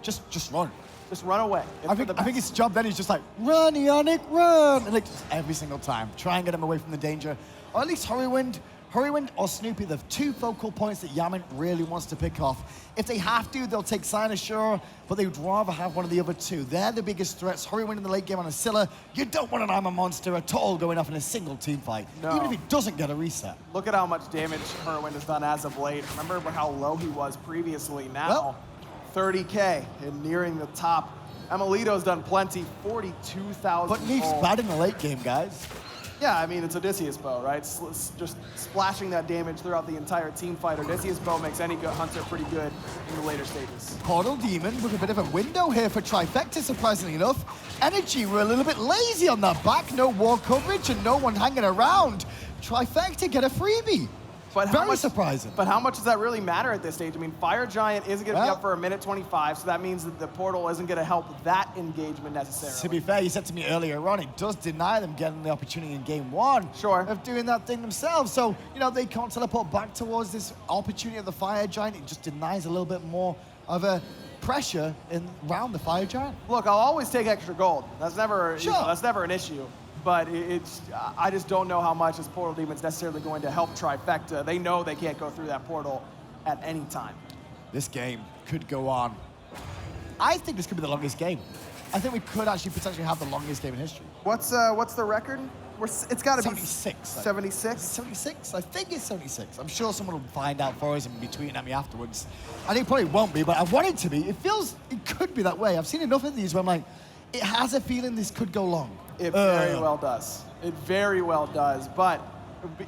Just run. Just run away. I think his job then is just like, run, Eonic, run! And like, just every single time. Try and get him away from the danger. Or at least Hurriwind or Snoopy, the two focal points that Yammyn really wants to pick off. If they have to, they'll take Cynosure, but they would rather have one of the other two. They're the biggest threats. Hurriwind in the late game on a Scylla. You don't want an armor monster at all going off in a single team fight, even if he doesn't get a reset. Look at how much damage Hurriwind has done as of late. Remember how low he was previously. Now, 30K and nearing the top. emilitoo's done plenty, 42,000. But Neith's bad in the late game, guys. Yeah, I mean, it's Odysseus bow, right? Just splashing that damage throughout the entire team fight. Odysseus bow makes any good hunter pretty good in the later stages. Portal Demon with a bit of a window here for Trifecta, surprisingly enough. NRG were a little bit lazy on that back. No wall coverage and no one hanging around. Trifecta get a freebie. But Very surprising. But how much does that really matter at this stage? I mean, Fire Giant isn't going to be up for a minute 25, so that means that the portal isn't going to help that engagement necessarily. To be fair, you said to me earlier on, it does deny them getting the opportunity in game one of doing that thing themselves. So, you know, they can't teleport back towards this opportunity of the Fire Giant. It just denies a little bit more of a pressure around the Fire Giant. Look, I'll always take extra gold. That's never, that's never an issue. But I just don't know how much this Portal Demon's necessarily going to help Trifecta. They know they can't go through that portal at any time. This game could go on. I think this could be the longest game. I think we could actually potentially have the longest game in history. What's the record? It's got to be 76. 76? 76? I think it's 76. I'm sure someone will find out for us and be tweeting at me afterwards. I think it probably won't be, but I want it to be. It could be that way. I've seen enough of these where I'm like, it has a feeling this could go long. It very well does. It very well does. But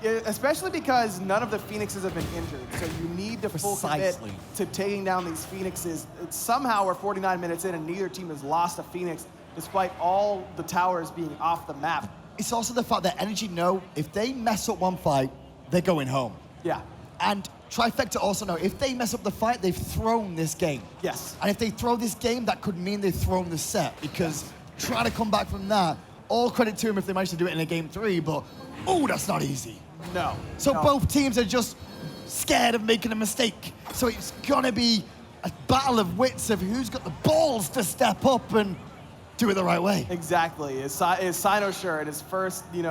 especially because none of the Phoenixes have been injured. So you need to full commit to taking down these Phoenixes. Somehow we're 49 minutes in and neither team has lost a Phoenix despite all the towers being off the map. It's also the fact that NRG know if they mess up one fight, they're going home. Yeah. And Trifecta also know if they mess up the fight, they've thrown this game. Yes. And if they throw this game, that could mean they've thrown the set because trying to come back from that, all credit to them if they manage to do it in a game 3, but that's not easy. No. So both teams are just scared of making a mistake. So it's gonna be a battle of wits of who's got the balls to step up and do it the right way. Exactly. Is Cynosure in his first, big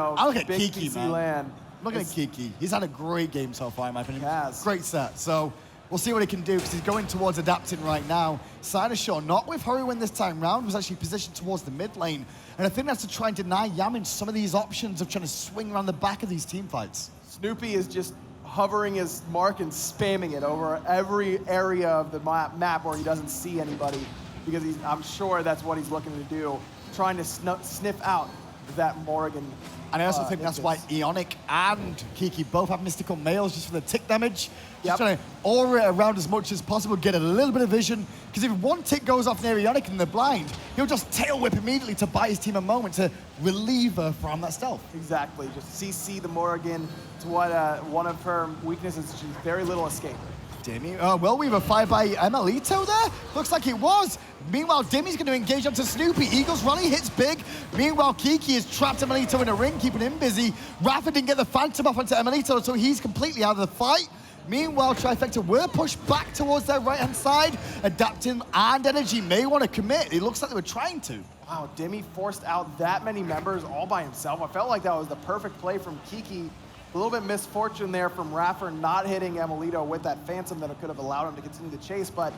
Kiki, PC man. land. Look at Kiki. He's had a great game so far, in my opinion. He has. Great set. So we'll see what he can do because he's going towards adapting right now. Cynosure, not with Hurriwind this time round, was actually positioned towards the mid lane. And I think that's to try and deny Yammyn some of these options of trying to swing around the back of these team fights. Snoopy is just hovering his mark and spamming it over every area of the map where he doesn't see anybody because I'm sure that's what he's looking to do, trying to sniff out that Morrigan. And I also think that's why Eonic and Kiki both have mystical mails just for the tick damage. Just trying to aura it around as much as possible, get a little bit of vision. Because if one tick goes off near Eonic and they're blind, he'll just tail whip immediately to buy his team a moment to relieve her from that stealth. Exactly, just CC the Morrigan to what one of her weaknesses, she's very little escape. Dimi, well, we have a 5 by emilitoo there. Looks like it was. Meanwhile, Dimi's going to engage onto Snoopy. Eagles rally hits big. Meanwhile, Kiki has trapped emilitoo in a ring, keeping him busy. Raffer didn't get the Phantom off onto emilitoo, so he's completely out of the fight. Meanwhile, Trifecta were pushed back towards their right-hand side. Adapting and NRG may want to commit. It looks like they were trying to. Wow, Dimi forced out that many members all by himself. I felt like that was the perfect play from Kiki. A little bit misfortune there from Raffer not hitting emilitoo with that Phantom that could have allowed him to continue the chase, but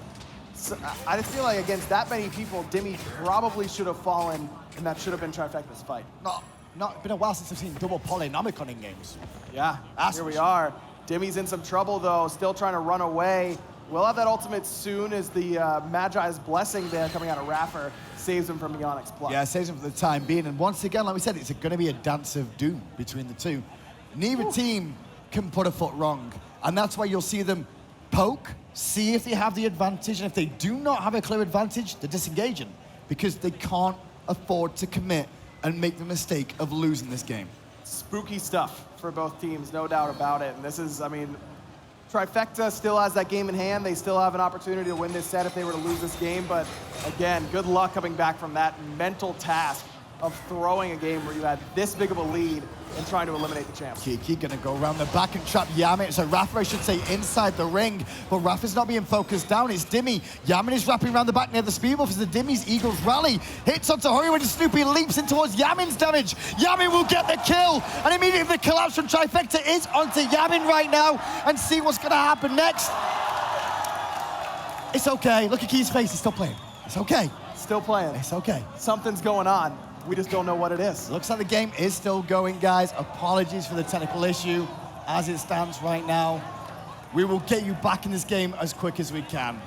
I just feel like against that many people, Dimi probably should have fallen, and that should have been Trifecta's fight. Not been a while since I've seen double Polynomicon in games. Yeah, here we are. Dimi's in some trouble though, still trying to run away. We'll have that ultimate soon as the Magi's Blessing there coming out of Raffer saves him from Eonic's pluck. Yeah, saves him for the time being, and once again, like we said, it's going to be a dance of doom between the two. Neither team can put a foot wrong, and that's why you'll see them poke, see if they have the advantage, and if they do not have a clear advantage, they're disengaging because they can't afford to commit and make the mistake of losing this game. Spooky stuff for both teams, no doubt about it. And this is, I mean, Trifecta still has that game in hand. They still have an opportunity to win this set if they were to lose this game. But again, good luck coming back from that mental task of throwing a game where you had this big of a lead and trying to eliminate the champs. Kiki gonna go around the back and trap Yammyn. So iRaffer, I should say, inside the ring. But iRaffer's not being focused down. It's Dimi. Yammyn is wrapping around the back near the speed buff as the Dimi's Eagles rally. Hits onto Hurriwind and Snoopy leaps in towards Yammyn's damage. Yammyn will get the kill. And immediately the collapse from Trifecta is onto Yammyn right now. And see what's gonna happen next. It's okay. Look at Key's face. He's still playing. It's okay. Still playing. It's okay. Something's going on. We just don't know what it is. Looks like the game is still going, guys. Apologies for the technical issue. As it stands right now, we will get you back in this game as quick as we can.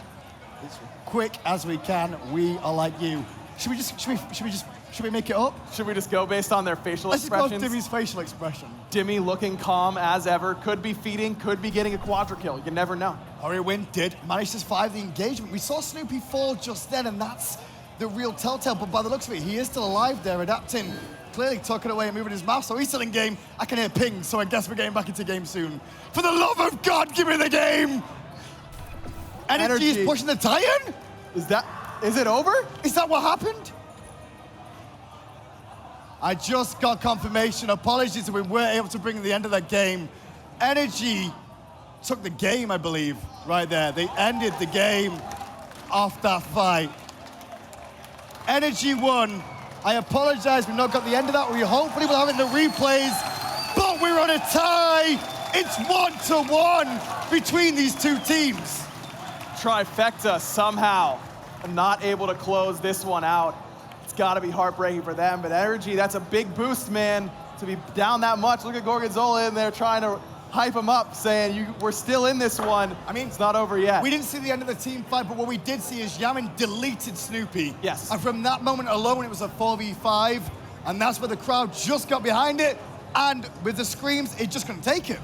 As quick as we can. We are like you. Should we make it up? Should we just go based on their facial Let's expressions? just go Dimi's facial expression. Dimi looking calm as ever. Could be feeding, could be getting a quadra kill. You never know. Hurriwind did manage to survive the engagement. We saw Snoopy fall just then, and that's the real telltale, but by the looks of it, he is still alive there, adapting, clearly tucking away and moving his mouth, so he's still in game. I can hear ping, so I guess we're getting back into game soon. For the love of God, give me the game! NRG is pushing the Titan? Is it over? Is that what happened? I just got confirmation. Apologies that we weren't able to bring the end of that game. NRG took the game, I believe, right there. They ended the game off that fight. NRG won. I apologize, we've not got the end of that. We hopefully will have it in the replays, but we're on a tie. It's 1-1 between these two teams. Trifecta somehow not able to close this one out. It's gotta be heartbreaking for them, but NRG, that's a big boost, man, to be down that much. Look at Gorgonzola in there trying to hype him up, saying we're still in this one. I mean, it's not over yet. We didn't see the end of the team fight, but what we did see is Yammyn deleted Snoopy. Yes. And from that moment alone, it was a 4v5, and that's where the crowd just got behind it, and with the screams, it just couldn't take it.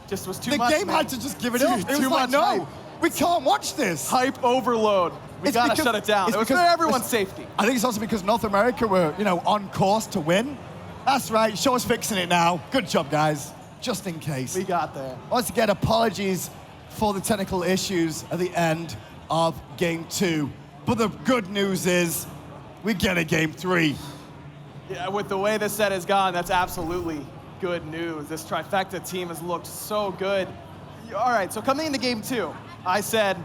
Just was too much, The game man. had to just give it up. It was Too like, much no, hype. we can't watch this. Hype overload. We gotta shut it down. It was for everyone's safety. I think it's also because North America were, on course to win. That's right, show us fixing it now. Good job, guys. Just in case. We got there. Once again, apologies for the technical issues at the end of game 2. But the good news is we get a game 3. Yeah, with the way this set has gone, that's absolutely good news. This Trifecta team has looked so good. All right, so coming into game 2, I said,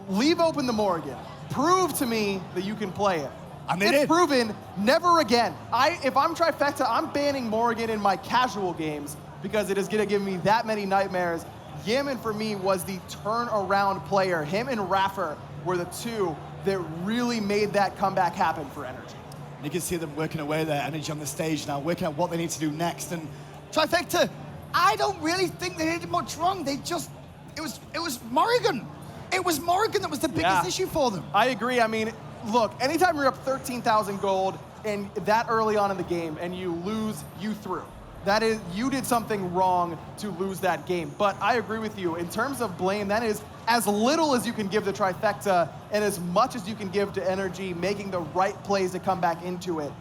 leave open the Morrigan. Prove to me that you can play it. And they it's did. proven, never again. If I'm Trifecta, I'm banning Morrigan in my casual games because it is gonna give me that many nightmares. Yammyn, for me, was the turnaround player. Him and iRaffer were the two that really made that comeback happen for NRG. And you can see them working away their energy on the stage now, working out what they need to do next. And Trifecta, I don't really think they did much wrong. It was Morrigan. It was Morrigan that was the biggest issue for them. I agree. I mean, look, anytime you're up 13,000 gold and that early on in the game and you lose, you threw. That is, you did something wrong to lose that game. But I agree with you. In terms of blame, that is as little as you can give to Trifecta and as much as you can give to NRG, making the right plays to come back into it.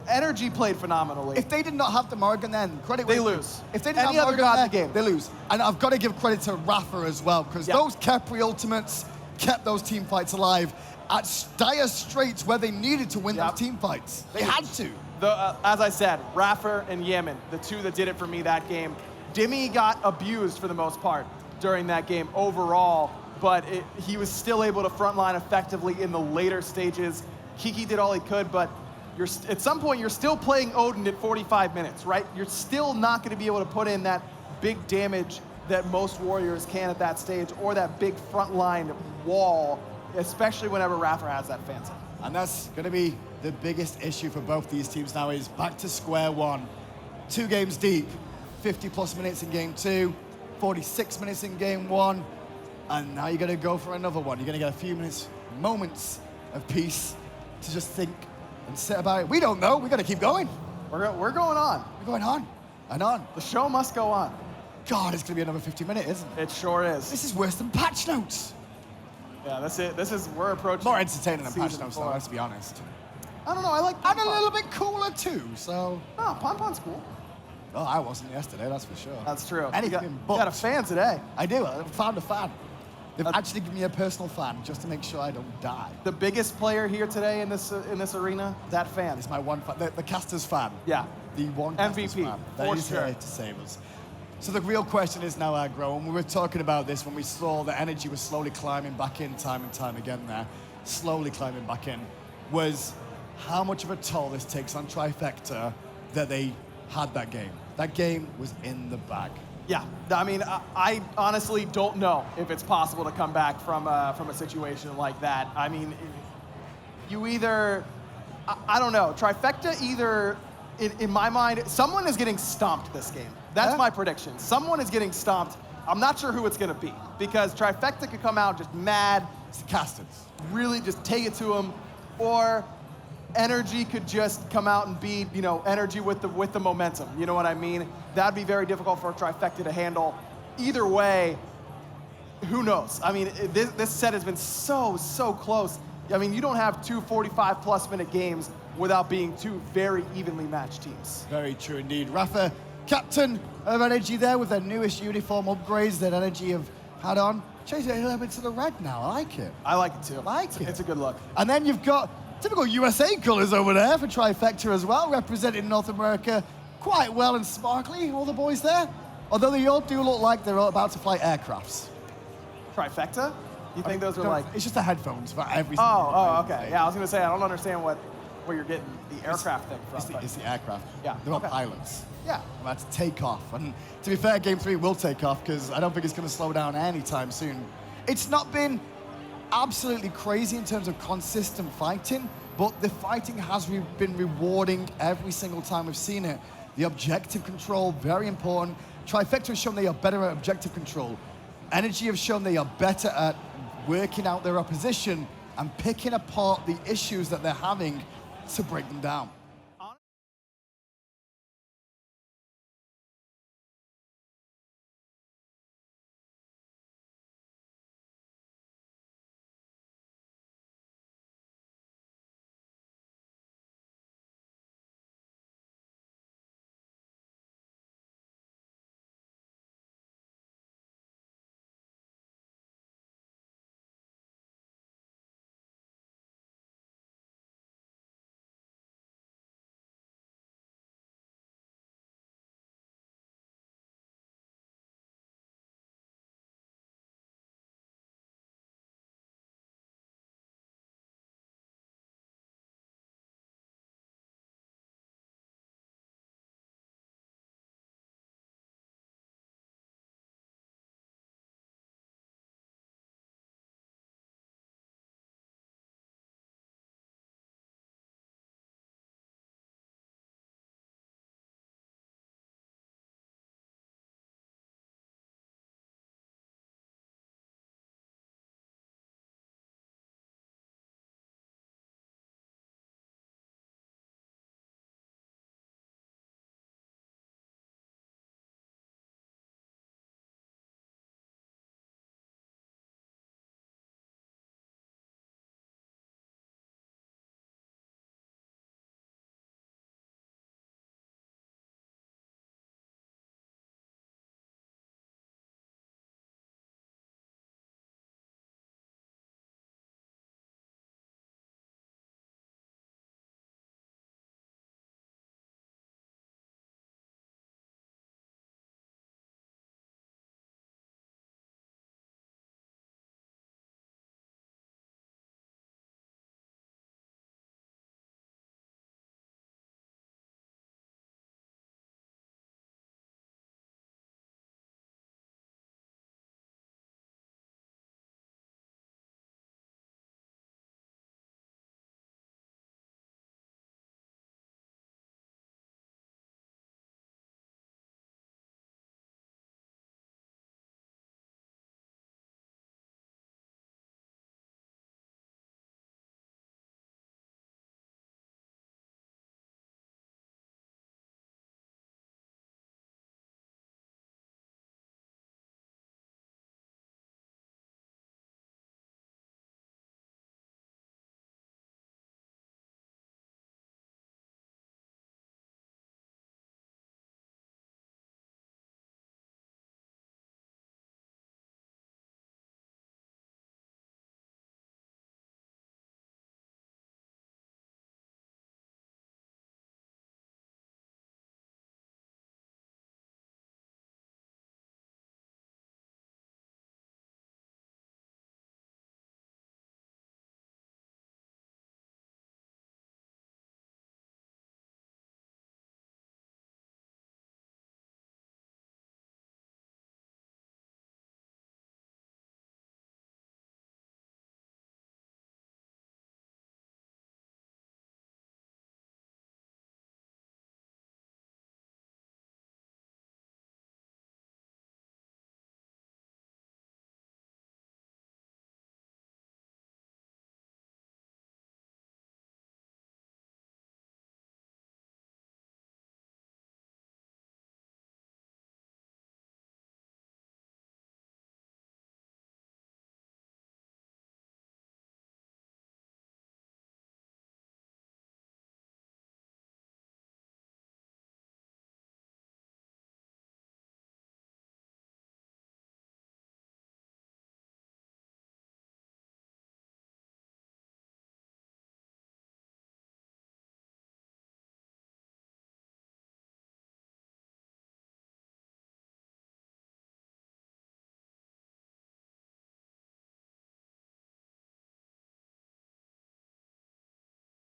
NRG played phenomenally. If they did not have the Morrigan then, credit They where- lose. If they didn't Any have other Morrigan god there, in the game. they lose. And I've got to give credit to iRaffer as well, because those Khepri ultimates kept those team fights alive at dire straits where they needed to win those team fights. They had to. As I said, iRaffer and Yammyn, the two that did it for me that game. Dimi got abused for the most part during that game overall, but he was still able to frontline effectively in the later stages. Kiki did all he could, but at some point, you're still playing Odin at 45 minutes, right? You're still not going to be able to put in that big damage that most warriors can at that stage, or that big frontline wall, especially whenever iRaffer has that Phantom. And that's going to be the biggest issue for both these teams now, is back to square one. 2 games deep, 50+ minutes in game 2, 46 minutes in game 1, and now you're going to go for another one. You're going to get a few moments of peace to just think and sit about it. We don't know. We got to keep going. We're going on. We're going on and on. The show must go on. God, it's going to be another 50 minutes, isn't it? It sure is. This is worse than patch notes. Yeah, that's it. We're approaching More entertaining than patch season notes, 4. though, let's be honest. I don't know. I like And a Pon-Pon. little bit cooler, too, so. Oh, Pon-Pon's cool. Oh, I wasn't yesterday, that's for sure. That's true. Anything you but. got a fan today. I do. I found a fan. They've actually given me a personal fan just to make sure I don't die. The biggest player here today in this arena, that fan. It's my one fan, the caster's fan. Yeah. The one caster's MVP, fan. for That is sure. here to save us. So the real question is now, Aggro, and we were talking about this when we saw the energy was slowly climbing back in time and time again there, slowly climbing back in, was how much of a toll this takes on Trifecta that they had that game. That game was in the bag. Yeah, I mean, I honestly don't know if it's possible to come back from a situation like that. I mean, you either, I don't know, Trifecta either, in my mind, someone is getting stomped this game. That's my prediction. Someone is getting stomped. I'm not sure who it's going to be, because Trifecta could come out just mad. It's the casters. Really just take it to them, or NRG could just come out and beat, you know, NRG with the momentum. You know what I mean? That'd be very difficult for Trifecta to handle. Either way, who knows? I mean, this set has been so close. I mean, you don't have two 45+ minute games without being two very evenly matched teams. Very true indeed. iRaffer, captain of NRG there with their newest uniform upgrades that NRG have had on. Changed it a little bit to the red now. I like it. I like it too. I like it. It's a good look. And then you've got typical USA colors over there for Trifecta as well, representing North America quite well and sparkly, all the boys there. Although they all do look like they're all about to fly aircrafts. Trifecta? You think those are like... It's just the headphones for every single Oh, okay. Yeah, I was going to say, I don't understand where you're getting the aircraft thing from. It's the aircraft. Yeah, They're all okay. pilots. Yeah. About to take off. And to be fair, Game 3 will take off because I don't think it's going to slow down anytime soon. It's not been absolutely crazy in terms of consistent fighting, but the fighting has been rewarding every single time we've seen it. The objective control, very important. Trifecta has shown they are better at objective control. NRG have shown they are better at working out their opposition and picking apart the issues that they're having to break them down.